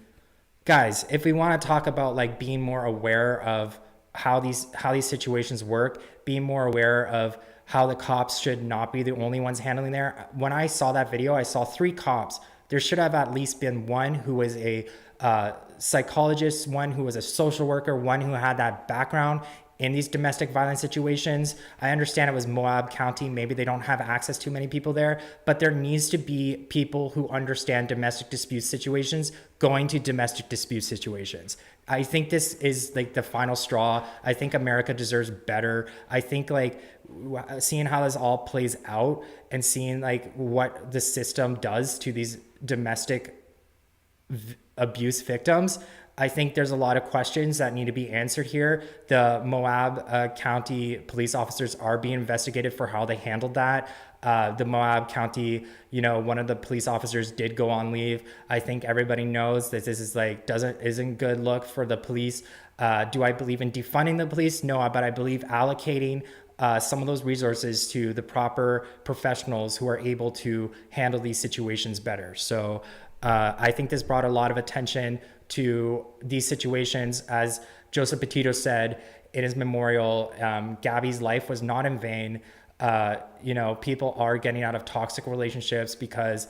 guys, if we want to talk about like being more aware of how these situations work, being more aware of how the cops should not be the only ones handling there. When I saw that video, I saw 3 cops. There should have at least been one who was a psychologist, one who was a social worker, one who had that background in these domestic violence situations. I understand it was Moab County. Maybe they don't have access to many people there, but there needs to be people who understand domestic dispute situations going to domestic dispute situations. I think this is like the final straw. I think America deserves better. I think like seeing how this all plays out and seeing like what the system does to these domestic abuse victims, I think there's a lot of questions that need to be answered here. The Moab County police officers are being investigated for how they handled that. The Moab County, one of the police officers did go on leave. I think everybody knows that this is like isn't good look for the police. Do I believe in defunding the police? No, but I believe allocating some of those resources to the proper professionals who are able to handle these situations better. So I think this brought a lot of attention to these situations. As Joseph Petito said in his memorial, Gabby's life was not in vain. People are getting out of toxic relationships because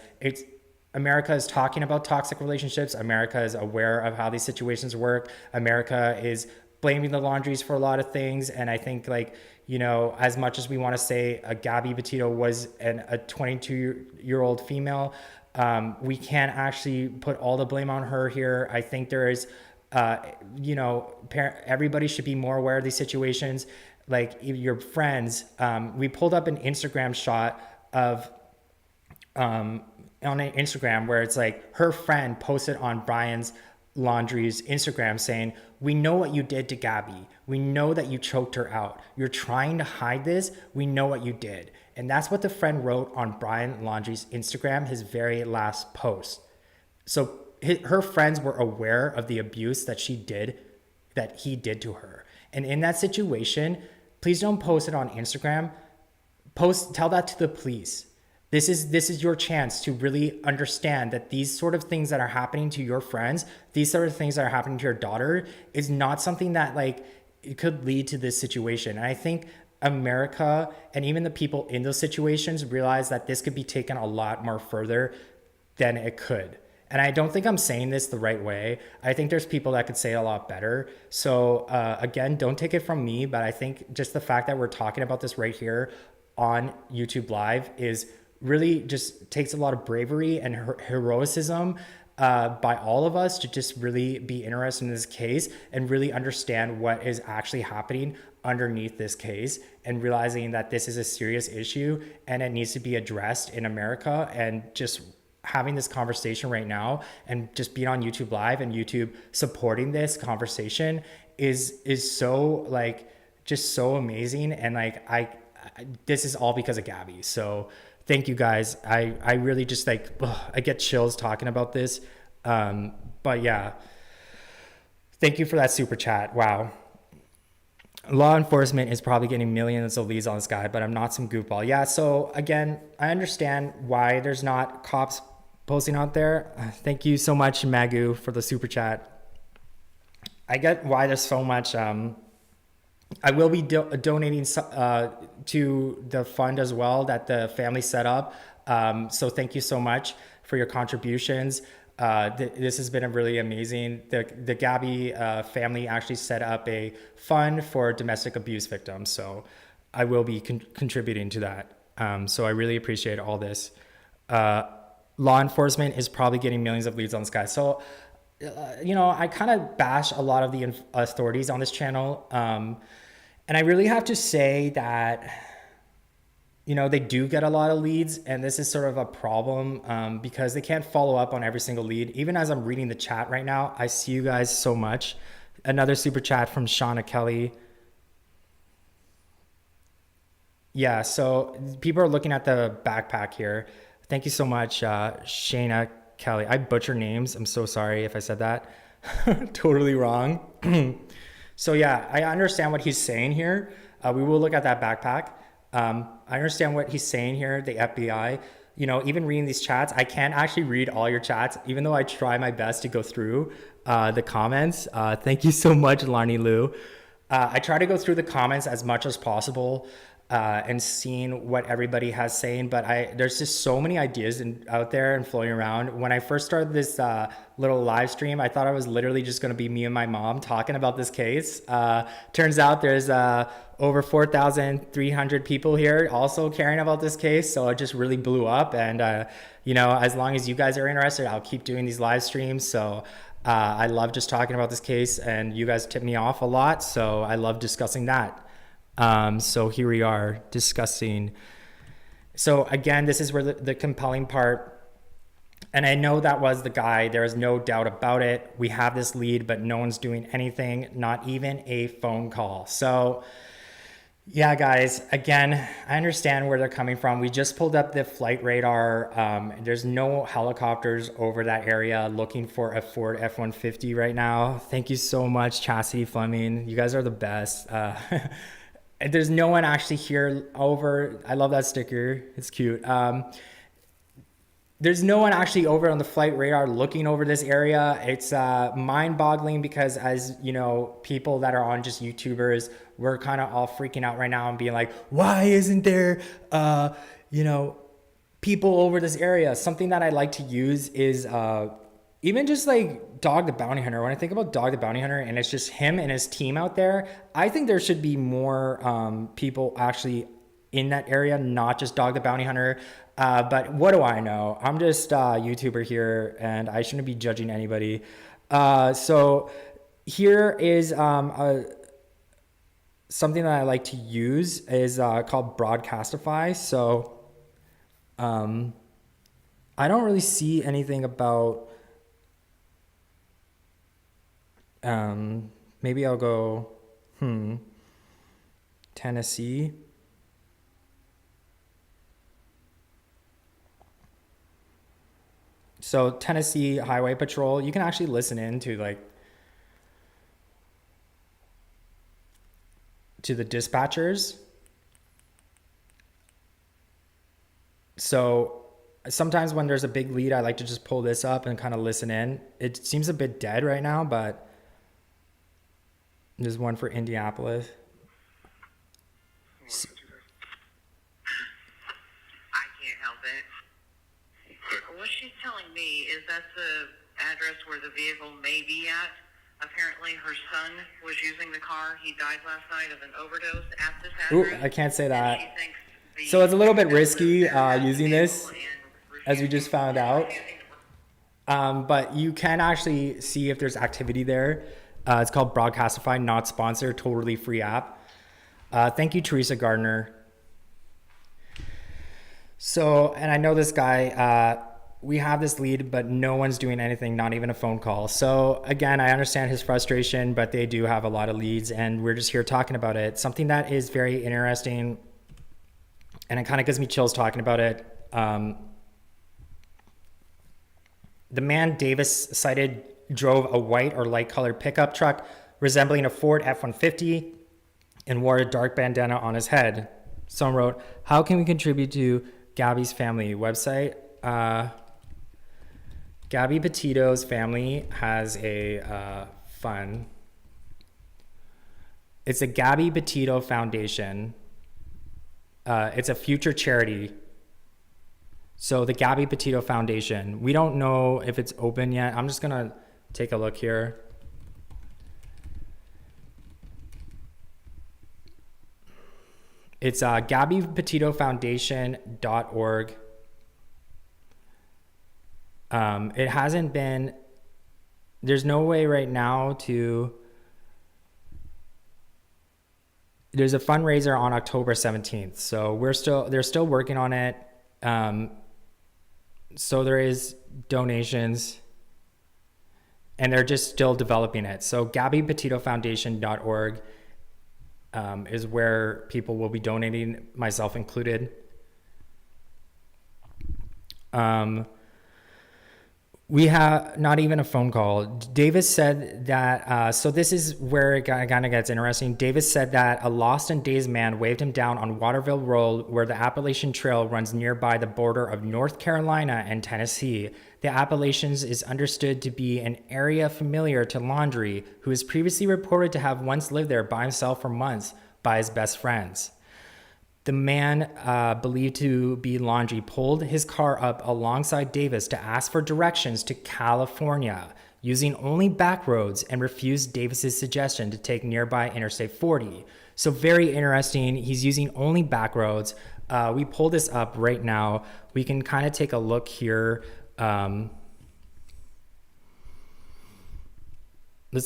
America is talking about toxic relationships. America is aware of how these situations work. America is blaming the Laundries for a lot of things. And I think as much as we want to say Gabby Petito was a 22-year-old female, we can't actually put all the blame on her here. I think there is, everybody should be more aware of these situations. Like your friends, we pulled up an Instagram shot of, on an Instagram where it's like her friend posted on Brian Laundrie's Instagram saying, "We know what you did to Gabby. We know that you choked her out. You're trying to hide this. We know what you did." And that's what the friend wrote on Brian Laundrie's Instagram, his very last post. So her friends were aware of the abuse that he did to her. And in that situation, please don't post it on Instagram. Tell that to the police. This is your chance to really understand that these sort of things that are happening to your friends, these sort of things that are happening to your daughter, is not something that like it could lead to this situation. And I think America and even the people in those situations realize that this could be taken a lot more further than it could. And I don't think I'm saying this the right way. I think there's people that could say it a lot better. So again, don't take it from me, but I think just the fact that we're talking about this right here on YouTube Live is really just takes a lot of bravery and heroism by all of us to just really be interested in this case and really understand what is actually happening underneath this case, and realizing that this is a serious issue and it needs to be addressed in America. And just having this conversation right now and just being on YouTube Live and YouTube supporting this conversation is so like just so amazing. And like I this is all because of Gabby. So thank you guys. I really just like, I get chills talking about this. But yeah, thank you for that super chat. Wow. Law enforcement is probably getting millions of leads on this guy, but I'm not some goofball. Yeah. So again, I understand why there's not cops posting out there. Thank you so much, Magu, for the super chat. I get why there's so much, I will be donating to the fund as well that the family set up. So thank you so much for your contributions. This has been a really amazing. The Gabby family actually set up a fund for domestic abuse victims. So I will be contributing to that. So I really appreciate all this. Law enforcement is probably getting millions of leads on this guy. So, I kind of bash a lot of the authorities on this channel. And I really have to say that, they do get a lot of leads, and this is sort of a problem because they can't follow up on every single lead. Even as I'm reading the chat right now, I see you guys so much. Another super chat from Shauna Kelly. Yeah, so people are looking at the backpack here. Thank you so much, Shayna Kelly. I butcher names. I'm so sorry if I said that. Totally wrong. So yeah, I understand what he's saying here. We will look at that backpack. I understand what he's saying here, the FBI. Even reading these chats, I can't actually read all your chats, even though I try my best to go through the comments. Thank you so much, Larnie Lou. I try to go through the comments as much as possible and seeing what everybody has saying, but there's just so many ideas out there and floating around. When I first started this little live stream, I thought I was literally just going to be me and my mom talking about this case. Turns out there's over 4,300 people here also caring about this case, so it just really blew up. And as long as you guys are interested, I'll keep doing these live streams. So I love just talking about this case, and you guys tip me off a lot, so I love discussing that. So here we are discussing. So again, this is where the compelling part, and I know that was the guy. There is no doubt about it. We have this lead, but no one's doing anything, not even a phone call. So yeah, guys, again, I understand where they're coming from. We just pulled up the flight radar. There's no helicopters over that area looking for a Ford F-150 right now. Thank you so much, Chastity Fleming. You guys are the best. There's no one actually here over. I love that sticker. It's cute. There's no one actually over on the flight radar looking over this area. It's mind-boggling because, as you know, people that are on just YouTubers, we're kind of all freaking out right now and being like, why isn't there, people over this area? Something that I like to use is even just like Dog the Bounty Hunter. When I think about Dog the Bounty Hunter and it's just him and his team out there, I think there should be more people actually in that area, not just Dog the Bounty Hunter. But what do I know? I'm just a YouTuber here and I shouldn't be judging anybody. So here is something that I like to use is called Broadcastify. So I don't really see anything about maybe I'll go Tennessee. So Tennessee Highway Patrol, you can actually listen in to the dispatchers. So sometimes when there's a big lead, I like to just pull this up and kind of listen in. It seems a bit dead right now, but there's one for Indianapolis. I can't help it. What she's telling me is that's the address where the vehicle may be at. Apparently her son was using the car. He died last night of an overdose at this address. Ooh, I can't say that. She thinks So it's a little bit risky using this, as we just found out. But you can actually see if there's activity there. It's called Broadcastify, not sponsored, totally free app. Thank you, Teresa Gardner. So, and I know this guy, we have this lead, but no one's doing anything, not even a phone call. So again, I understand his frustration, but they do have a lot of leads and we're just here talking about it. Something that is very interesting, and it kind of gives me chills talking about it. The man Davis cited drove a white or light colored pickup truck resembling a Ford F-150 and wore a dark bandana on his head. Someone wrote, how can we contribute to Gabby's family website? Gabby Petito's family has a fund. It's a Gabby Petito Foundation. It's a future charity. So the Gabby Petito Foundation, we don't know if it's open yet. I'm just gonna take a look here. It's GabbyPetitoFoundation.org. It hasn't been, there's no way right now to, there's a fundraiser on October 17th. So they're still working on it. So there is donations and they're just still developing it. So GabbyPetitoFoundation.org is where people will be donating, myself included. We have not even a phone call. Davis said that, so this is where it kind of gets interesting. Davis said that a lost and dazed man waved him down on Waterville Road where the Appalachian Trail runs nearby the border of North Carolina and Tennessee. The Appalachians is understood to be an area familiar to Laundrie, who is previously reported to have once lived there by himself for months by his best friends. The man believed to be Laundrie pulled his car up alongside Davis to ask for directions to California, using only back roads, and refused Davis's suggestion to take nearby Interstate 40. So very interesting. He's using only back roads. We pull this up right now. We can kind of take a look here. Let's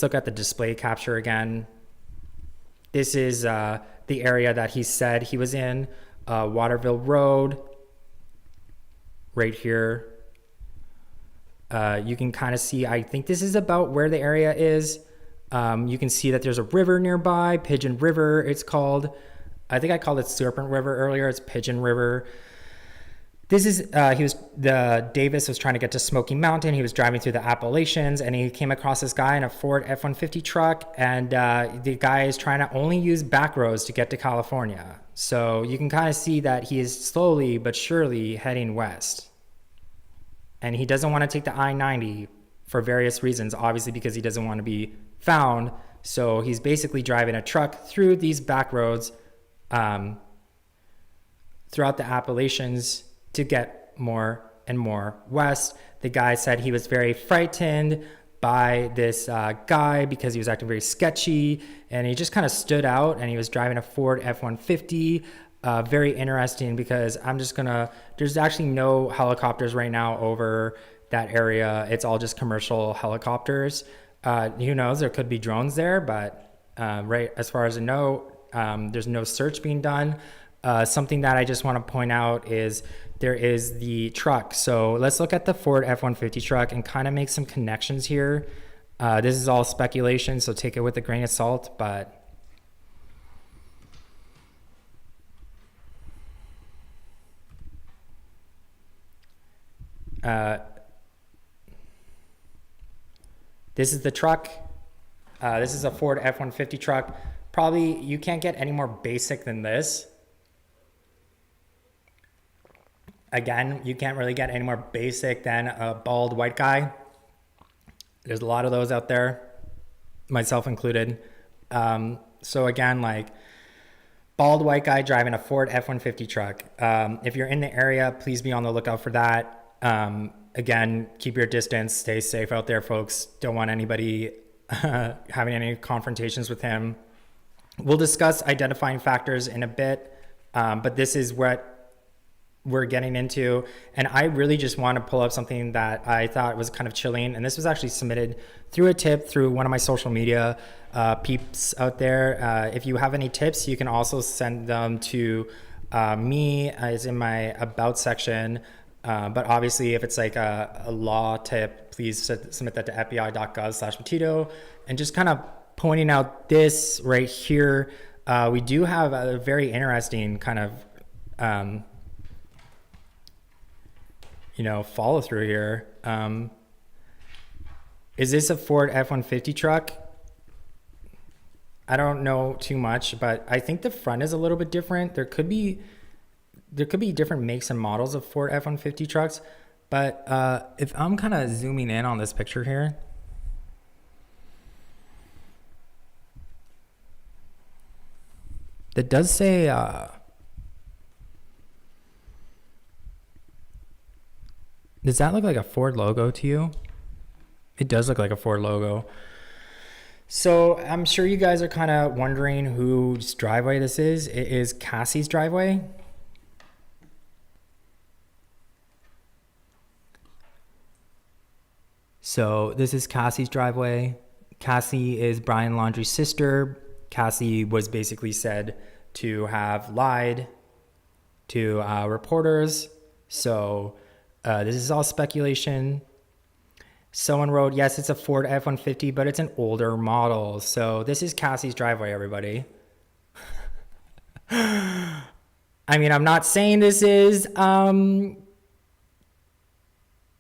look at the display capture again. This is the area that he said he was in, Waterville Road, right here. You can kind of see, I think this is about where the area is. You can see that there's a river nearby, Pigeon River it's called. I think I called it Serpent River earlier, it's Pigeon River. This is, Davis was trying to get to Smoky Mountain. He was driving through the Appalachians and he came across this guy in a Ford F-150 truck, and the guy is trying to only use back roads to get to California. So you can kind of see that he is slowly but surely heading west. And he doesn't want to take the I-90 for various reasons, obviously because he doesn't want to be found. So he's basically driving a truck through these back roads throughout the Appalachians to get more and more west. The guy said he was very frightened by this guy because he was acting very sketchy, and he just kind of stood out, and he was driving a Ford F-150. Very interesting because there's actually no helicopters right now over that area. It's all just commercial helicopters. Who knows, there could be drones there, but right as far as I know, there's no search being done. Something that I just want to point out is there is the truck. So let's look at the Ford F-150 truck and kind of make some connections here. This is all speculation, so take it with a grain of salt, but this is the truck. This is a Ford F-150 truck. Probably you can't get any more basic than this. Again, you can't really get any more basic than a bald white guy. There's a lot of those out there, myself included. So again, like bald white guy driving a Ford F-150 truck. If you're in the area, please be on the lookout for that. Again, keep your distance, stay safe out there, folks. Don't want anybody having any confrontations with him. We'll discuss identifying factors in a bit, but this is what we're getting into. And I really just want to pull up something that I thought was kind of chilling. And this was actually submitted through a tip through one of my social media peeps out there. If you have any tips, you can also send them to me as in my about section. But obviously, if it's like a law tip, please submit that to fbi.gov/Petito. And just kind of pointing out this right here, we do have a very interesting kind of follow through here. Is this a Ford F-150 truck? I don't know too much, but I think the front is a little bit different. There could be different makes and models of Ford F-150 trucks, but if I'm kind of zooming in on this picture here, that does say does that look like a Ford logo to you? It does look like a Ford logo. So I'm sure you guys are kind of wondering whose driveway this is. It is Cassie's driveway. So this is Cassie's driveway. Cassie is Brian Laundrie's sister. Cassie was basically said to have lied to reporters. So this is all speculation. Someone wrote, yes, it's a Ford F-150, but it's an older model. So this is Cassie's driveway, everybody. I mean, I'm not saying this is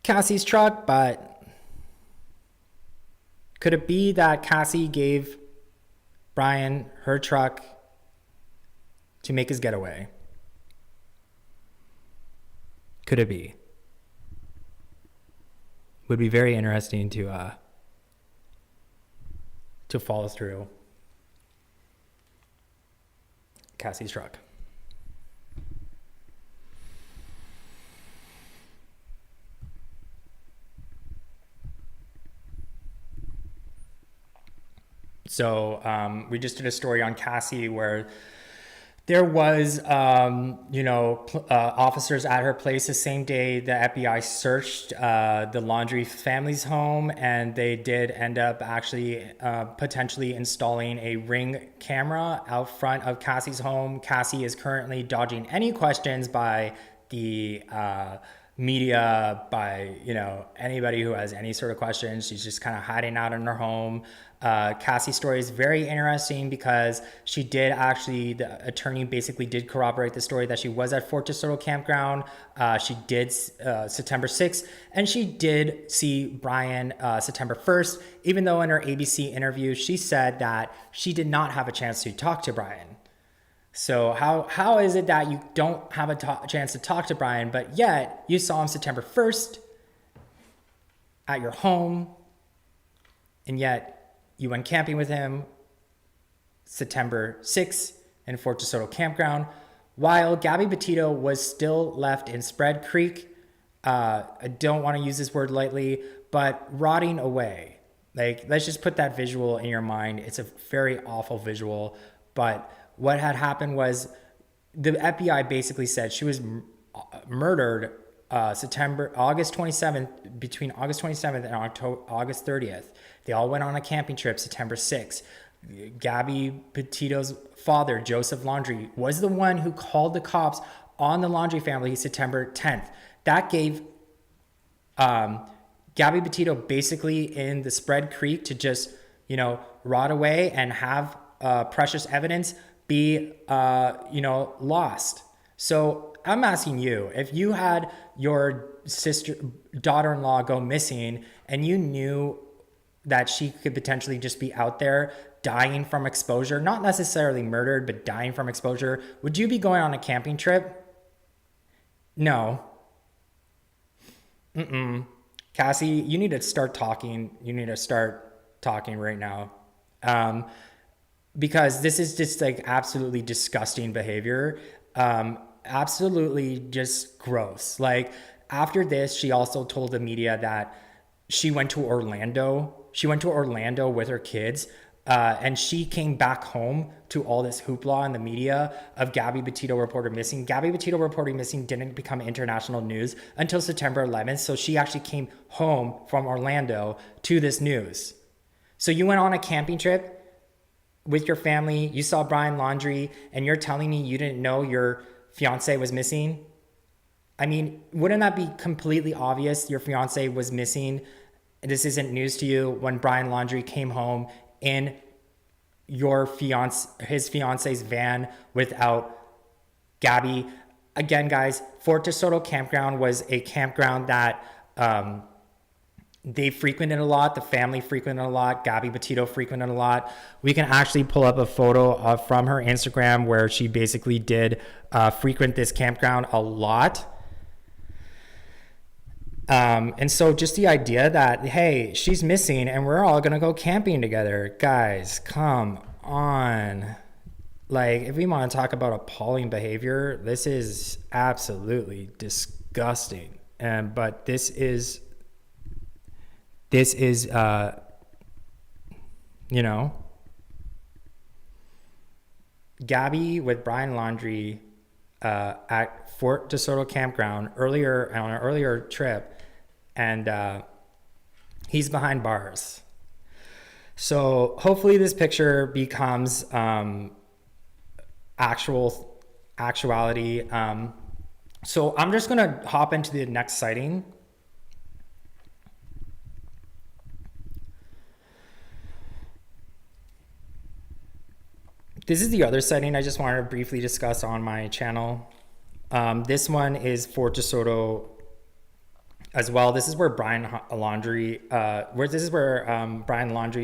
Cassie's truck, but could it be that Cassie gave Brian her truck to make his getaway? Could it be? Would be very interesting to follow through. Cassie's truck. So we just did a story on Cassie where there was, officers at her place the same day the FBI searched the Laundrie family's home, and they did end up actually potentially installing a Ring camera out front of Cassie's home. Cassie is currently dodging any questions by the media, by anybody who has any sort of questions. She's just kind of hiding out in her home. Cassie's story is very interesting because she did actually, the attorney basically did corroborate the story that she was at Fort Soto campground. She did September 6th, and she did see Brian September 1st, even though in her ABC interview, she said that she did not have a chance to talk to Brian. So how is it that you don't have a chance to talk to Brian, but yet you saw him September 1st at your home, and yet you went camping with him September 6th in Fort DeSoto campground, while Gabby Petito was still left in Spread Creek. I don't want to use this word lightly, but rotting away. Like, let's just put that visual in your mind. It's a very awful visual, but what had happened was the FBI basically said she was murdered August 27th, between August 27th and August 30th. They all went on a camping trip September 6th. Gabby Petito's father, Joseph Laundrie, was the one who called the cops on the Laundrie family September 10th. That gave Gabby Petito basically in the Spread Creek to just, rot away and have precious evidence be, lost. So I'm asking you, if you had your daughter-in-law go missing and you knew that she could potentially just be out there dying from exposure, not necessarily murdered, but dying from exposure, would you be going on a camping trip? No. Cassie, you need to start talking. You need to start talking right now. Um, because this is just like absolutely disgusting behavior. Absolutely just gross. Like after this, she also told the media that she went to Orlando. She went to Orlando with her kids. And she came back home to all this hoopla in the media of Gabby Petito reporter missing. Gabby Petito reporter missing didn't become international news until September 11th. So she actually came home from Orlando to this news. So you went on a camping trip with your family, you saw Brian Laundrie, and you're telling me you didn't know your fiance was missing? I mean, wouldn't that be completely obvious your fiance was missing? This isn't news to you when Brian Laundrie came home in his fiance's van without Gabby. Again, guys, Fort Soto campground was a campground that they frequented a lot. The family frequented a lot. Gabby Petito frequented a lot. We can actually pull up a photo from her Instagram where she basically did frequent this campground a lot. And so just the idea that, hey, she's missing and we're all going to go camping together. Guys, come on. Like, if we want to talk about appalling behavior, this is absolutely disgusting. But this is, you know, Gabby with Brian Laundrie at Fort DeSoto campground on an earlier trip, and he's behind bars. So hopefully this picture becomes actuality. So I'm just gonna hop into the next sighting. This is the other sighting I just wanted to briefly discuss on my channel. This one is Fort DeSoto as well. This is where Brian Laundrie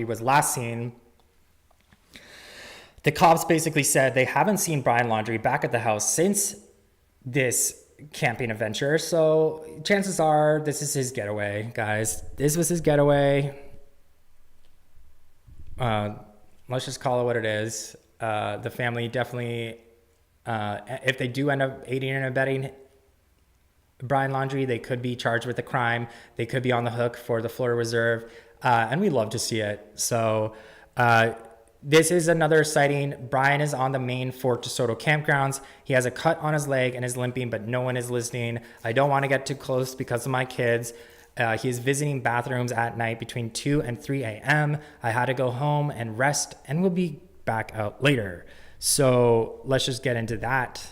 was last seen. The cops basically said they haven't seen Brian Laundrie back at the house since this camping adventure. So chances are this is his getaway, guys. This was his getaway. Let's just call it what it is. The family definitely, if they do end up aiding and abetting Brian Laundrie, they could be charged with a crime. They could be on the hook for the Florida Reserve, and we love to see it. So this is another sighting. Brian is on the main Fort DeSoto campgrounds. He has a cut on his leg and is limping, but no one is listening. I don't want to get too close because of my kids. He is visiting bathrooms at night between 2 and 3 a.m. I had to go home and rest, and we'll be back out later. So let's just get into that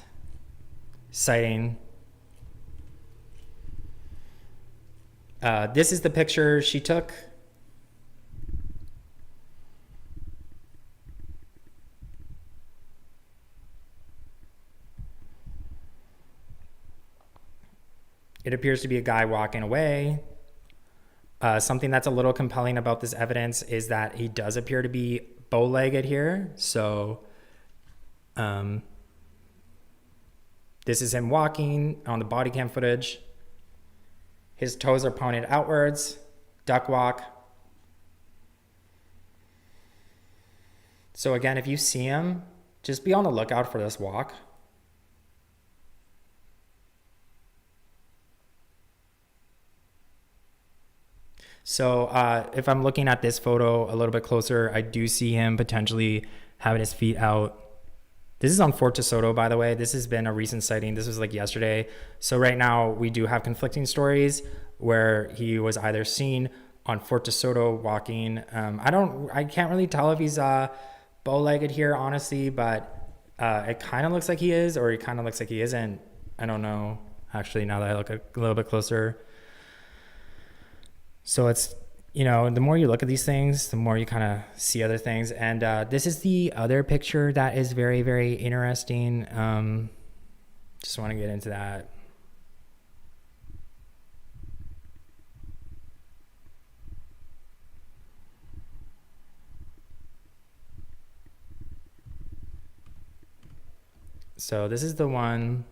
sighting. This is the picture she took. It appears to be a guy walking away. Something that's a little compelling about this evidence is that he does appear to be bow-legged here. So this is him walking on the body cam footage. His toes are pointed outwards, duck walk. So again, if you see him, just be on the lookout for this walk. So if I'm looking at this photo a little bit closer, I do see him potentially having his feet out. This is on Fort DeSoto, by the way. This has been a recent sighting. This was like yesterday. So right now we do have conflicting stories where he was either seen on Fort DeSoto walking. I can't really tell if he's bow-legged here, honestly, but it kind of looks like he is, or it kind of looks like he isn't. I don't know, actually, now that I look a little bit closer. So it's, you know, the more you look at these things, the more you kind of see other things. And this is the other picture that is very, very interesting. Just want to get into that. So this is the one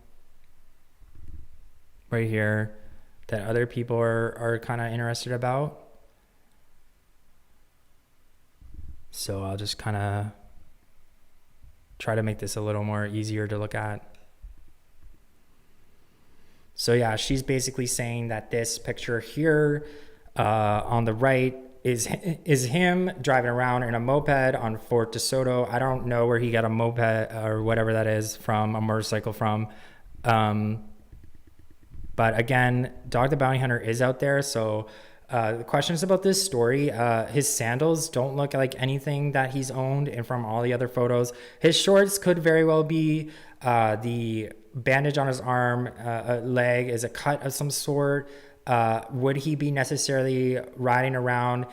right here. that other people are kind of interested about. So I'll just kind of try to make this a little more easier to look at. So yeah, she's basically saying that this picture here on the right is him driving around in a moped on Fort DeSoto. I don't know where he got a moped or whatever that is from, a motorcycle from. But again, Dog the Bounty Hunter is out there. So the questions about this story, his sandals don't look like anything that he's owned. And from all the other photos, his shorts could very well be the bandage on his arm, leg is a cut of some sort. Would he be necessarily riding around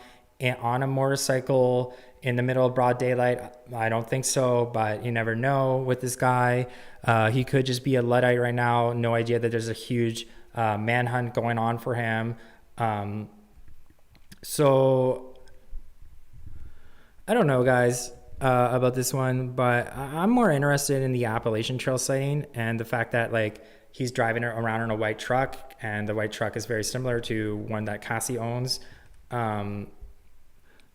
on a motorcycle in the middle of broad daylight? I don't think so, but you never know with this guy. He could just be a Luddite right now. No idea that there's a huge manhunt going on for him. So I don't know, guys, about this one, but I'm more interested in the Appalachian Trail sighting and the fact that like he's driving around in a white truck, and the white truck is very similar to one that Cassie owns.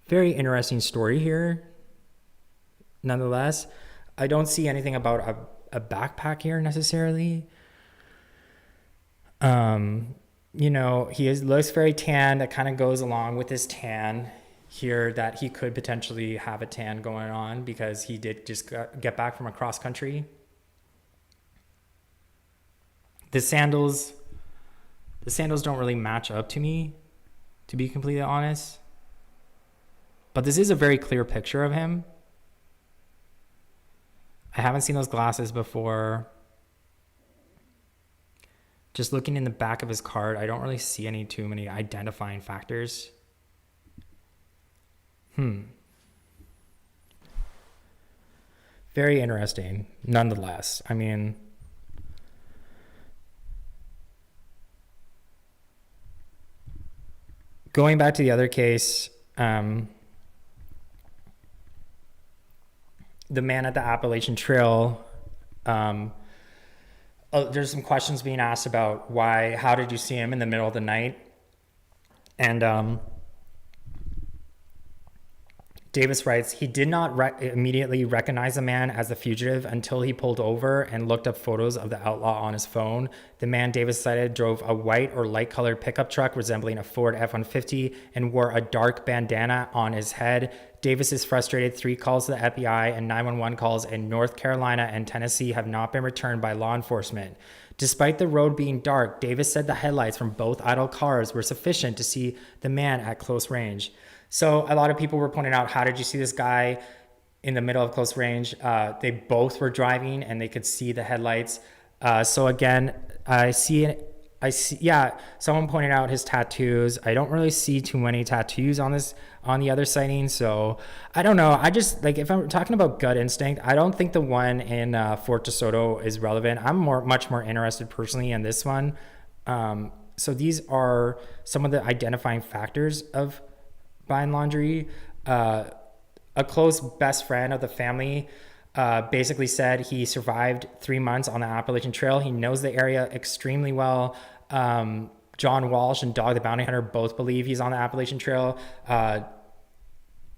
Very interesting story here. Nonetheless, I don't see anything about a backpack here necessarily. You know, looks very tan. That kind of goes along with his tan here, that he could potentially have a tan going on because he did just get back from a cross country. The sandals don't really match up to me, to be completely honest. But this is a very clear picture of him. I haven't seen those glasses before. Just looking in the back of his card, I don't really see too many identifying factors. Very interesting, nonetheless. I mean, going back to the other case, the man at the Appalachian Trail, there's some questions being asked about how did you see him in the middle of the night? And Davis writes, he did not immediately recognize the man as the fugitive until he pulled over and looked up photos of the outlaw on his phone. The man Davis cited drove a white or light colored pickup truck resembling a Ford F-150 and wore a dark bandana on his head. Davis is frustrated. 3 calls to the FBI and 911 calls in North Carolina and Tennessee have not been returned by law enforcement. Despite the road being dark, Davis said the headlights from both idle cars were sufficient to see the man at close range. So a lot of people were pointing out, how did you see this guy in the middle of close range? They both were driving and they could see the headlights. So again, I see, yeah, someone pointed out his tattoos. I don't really see too many tattoos on the other sighting. So I don't know. I just, like, if I'm talking about gut instinct, I don't think the one in Fort DeSoto is relevant. I'm much more interested personally in this one. So these are some of the identifying factors of Brian Laundrie. A close best friend of the family basically said he survived 3 months on the Appalachian Trail. He knows the area extremely well. John Walsh and Dog the Bounty Hunter both believe he's on the Appalachian Trail, but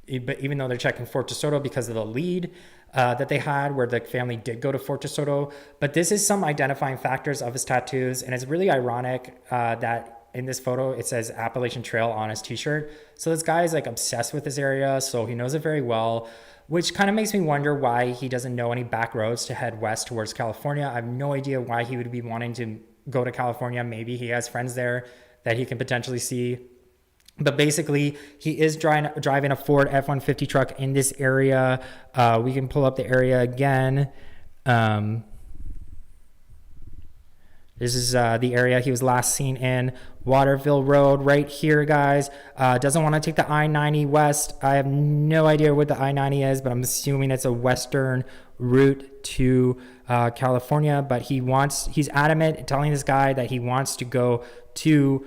even though they're checking Fort DeSoto because of the lead that they had where the family did go to Fort DeSoto. But this is some identifying factors of his tattoos, and it's really ironic that in this photo, it says Appalachian Trail on his t-shirt. So this guy is like obsessed with this area, so he knows it very well, which kind of makes me wonder why he doesn't know any back roads to head west towards California. I have no idea why he would be wanting to go to California. Maybe he has friends there that he can potentially see. But basically, he is driving a Ford F-150 truck in this area. We can pull up the area again. This is the area he was last seen in, Waterville Road, right here, guys. Doesn't want to take the I-90 west. I have no idea what the I-90 is, but I'm assuming it's a western route to California. But he's adamant, telling this guy that he wants to go to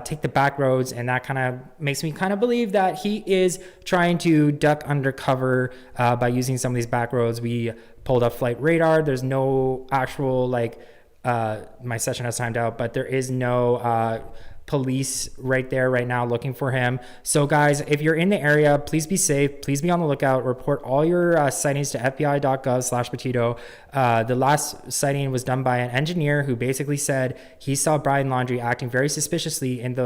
take the back roads, and that kind of makes me kind of believe that he is trying to duck undercover by using some of these back roads. We pulled up flight radar. There's no actual my session has timed out, but there is no police right there right now looking for him. So guys, if you're in the area, please be safe. Please be on the lookout. Report all your sightings to fbi.gov/Petito. The last sighting was done by an engineer who basically said he saw Brian Laundrie acting very suspiciously in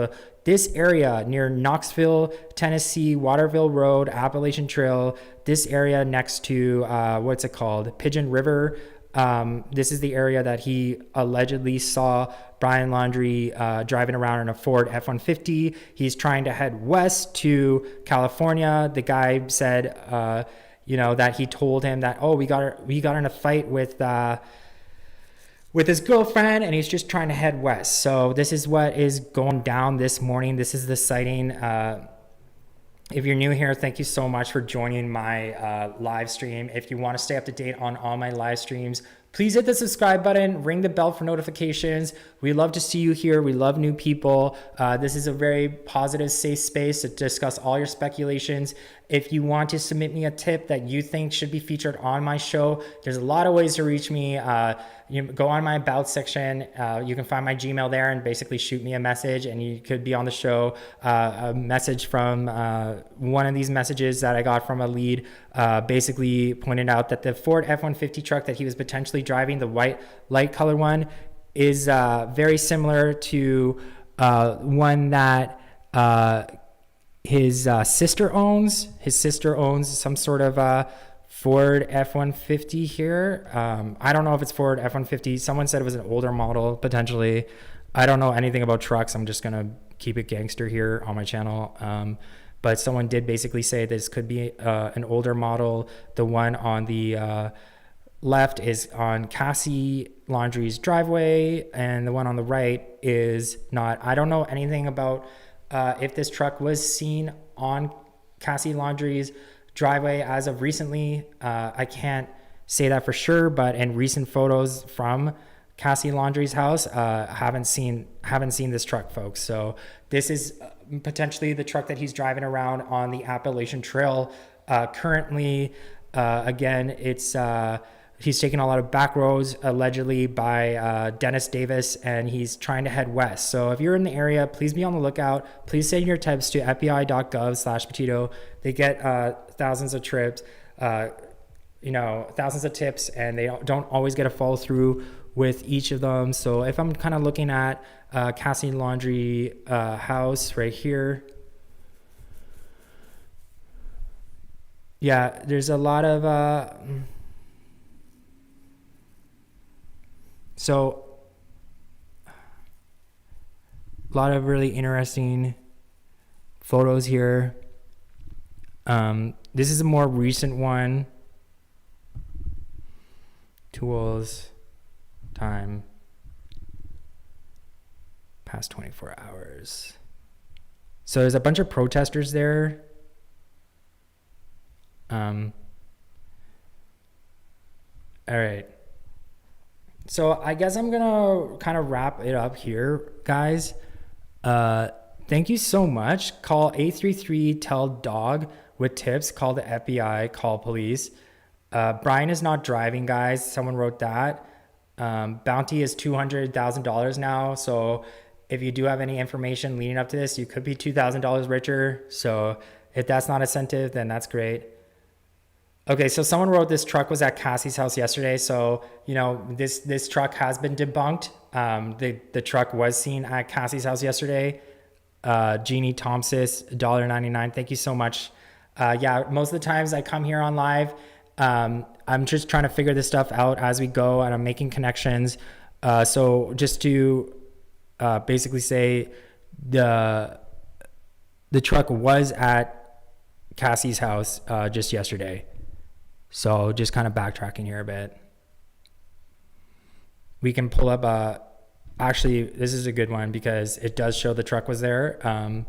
this area near Knoxville, Tennessee, Waterville Road, Appalachian Trail, this area next to what's it called? Pigeon River. This is the area that he allegedly saw Brian Laundrie driving around in a Ford F-150. He's trying to head west to California. The guy said, that he told him that, we got in a fight with his girlfriend, and he's just trying to head west. So this is what is going down this morning. This is the sighting. If you're new here, thank you so much for joining my live stream. If you want to stay up to date on all my live streams, please hit the subscribe button, ring the bell for notifications. We love to see you here. We love new people. This is a very positive, safe space to discuss all your speculations. If you want to submit me a tip that you think should be featured on my show, there's a lot of ways to reach me. You go on my about section. You can find my Gmail there and basically shoot me a message, and you could be on the show. A message from one of these messages that I got from a lead basically pointed out that the Ford F-150 truck that he was potentially driving, the white light color one, is very similar to one that his sister owns. His sister owns some sort of Ford F-150 here. I don't know if it's Ford F-150. Someone said it was an older model, potentially. I don't know anything about trucks. I'm just going to keep it gangster here on my channel. But someone did basically say this could be an older model. The one on the left is on Cassie Laundrie's driveway, and the one on the right is not. I don't know anything about if this truck was seen on Cassie Laundrie's driveway as of recently. I can't say that for sure, but in recent photos from Cassie Laundrie's house, haven't seen this truck, folks. So this is potentially the truck that he's driving around on the Appalachian Trail currently. Again, it's he's taking a lot of back roads allegedly by Dennis Davis, and he's trying to head west. So if you're in the area, please be on the lookout. Please send your tips to fbi.gov/Petito. They get thousands of trips, thousands of tips, and they don't always get a follow through with each of them. So if I'm kind of looking at Cassie Laundrie house right here, yeah, there's a lot of so a lot of really interesting photos here. This is a more recent one. Tools, time, past 24 hours. So there's a bunch of protesters there. All right. So I guess I'm gonna kind of wrap it up here, guys. Thank you so much. Call 833-TELL-DOG with tips. Call the FBI. Call police. Brian is not driving, guys. Someone wrote that. Bounty is $200,000 now. So if you do have any information leading up to this, you could be $2,000 richer. So if that's not incentive, then that's great. Okay, so someone wrote this truck was at Cassie's house yesterday. So, this truck has been debunked. The truck was seen at Cassie's house yesterday. Jeannie Thompson, $1.99. Thank you so much. Yeah, most of the times I come here on live. I'm just trying to figure this stuff out as we go, and I'm making connections. So just to basically say the truck was at Cassie's house just yesterday. So just kind of backtracking here a bit. We can pull up, actually, this is a good one because it does show the truck was there.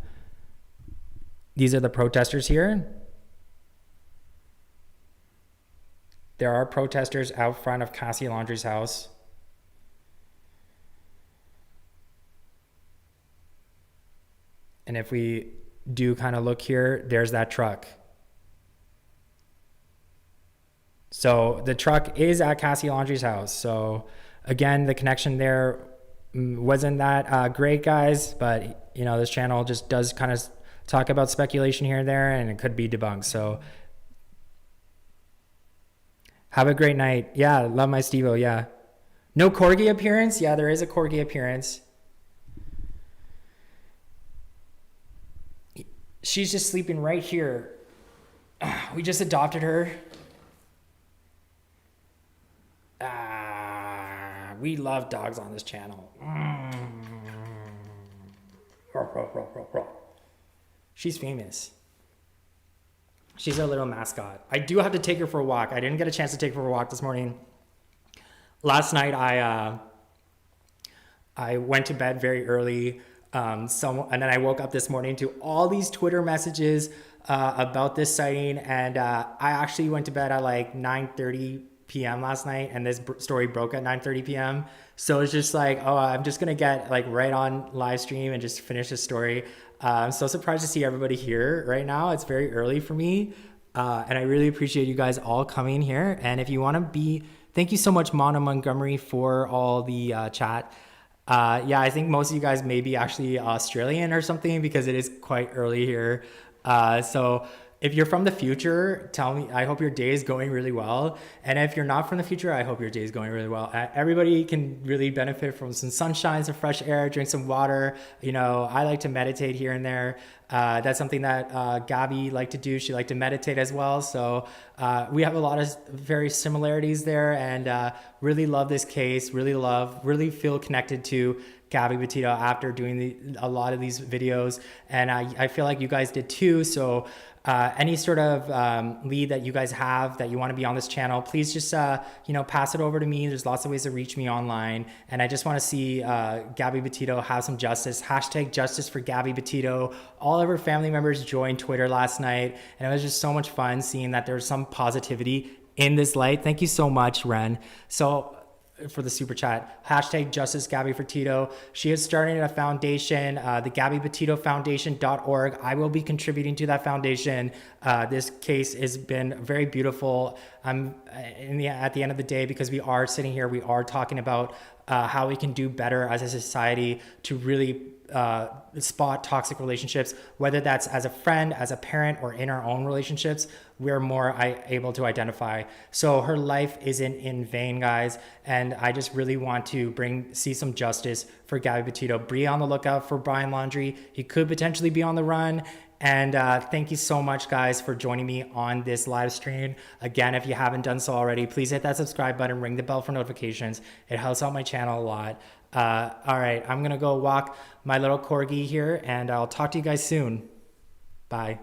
These are the protesters here. There are protesters out front of Cassie Laundrie's house. And if we do kind of look here, there's that truck. So the truck is at Cassie Laundrie's house. So again, the connection there wasn't that great, guys, but you know, this channel just does kind of talk about speculation here and there, and it could be debunked. So have a great night. Yeah, love my Steve-O. Yeah. No corgi appearance? Yeah, there is a corgi appearance. She's just sleeping right here. We just adopted her. We love dogs on this channel. She's famous. She's our little mascot. I do have to take her for a walk. I didn't get a chance to take her for a walk this morning. Last night, I went to bed very early. And then I woke up this morning to all these Twitter messages about this sighting. And I actually went to bed at like 9:30 p.m. last night, and this story broke at 9:30 p.m. So it's just like, oh, I'm just gonna get like right on live stream and just finish this story. I'm so surprised to see everybody here right now. It's very early for me, and I really appreciate you guys all coming here. And if you want to be, thank you so much, Mona Montgomery, for all the chat. Yeah, I think most of you guys may be actually Australian or something, because it is quite early here. So if you're from the future, tell me, I hope your day is going really well. And if you're not from the future, I hope your day is going really well. Everybody can really benefit from some sunshine, some fresh air, drink some water. You know, I like to meditate here and there. That's something that Gabby liked to do. She liked to meditate as well. So we have a lot of very similarities there, and really love this case, really feel connected to Gabby Petito after doing a lot of these videos. And I feel like you guys did too. So any sort of lead that you guys have that you want to be on this channel, please just you know, pass it over to me. There's lots of ways to reach me online, and I just want to see Gabby Petito have some justice. Hashtag justice for Gabby Petito. All of her family members joined Twitter last night, and it was just so much fun seeing that there's some positivity in this light. Thank you so much, Ren. So for the super chat, hashtag justice Gabby Petito. She is starting a foundation, the Gabby Petito Foundation.org. I will be contributing to that foundation. This case has been very beautiful. At the end of the day, because we are sitting here, we are talking about how we can do better as a society to really spot toxic relationships, whether that's as a friend, as a parent, or in our own relationships. We're more able to identify. So her life isn't in vain, guys. And I just really want to see some justice for Gabby Petito. Be on the lookout for Brian Laundrie. He could potentially be on the run. And thank you so much, guys, for joining me on this live stream. Again, if you haven't done so already, please hit that subscribe button, ring the bell for notifications. It helps out my channel a lot. All right, I'm going to go walk my little corgi here, and I'll talk to you guys soon. Bye.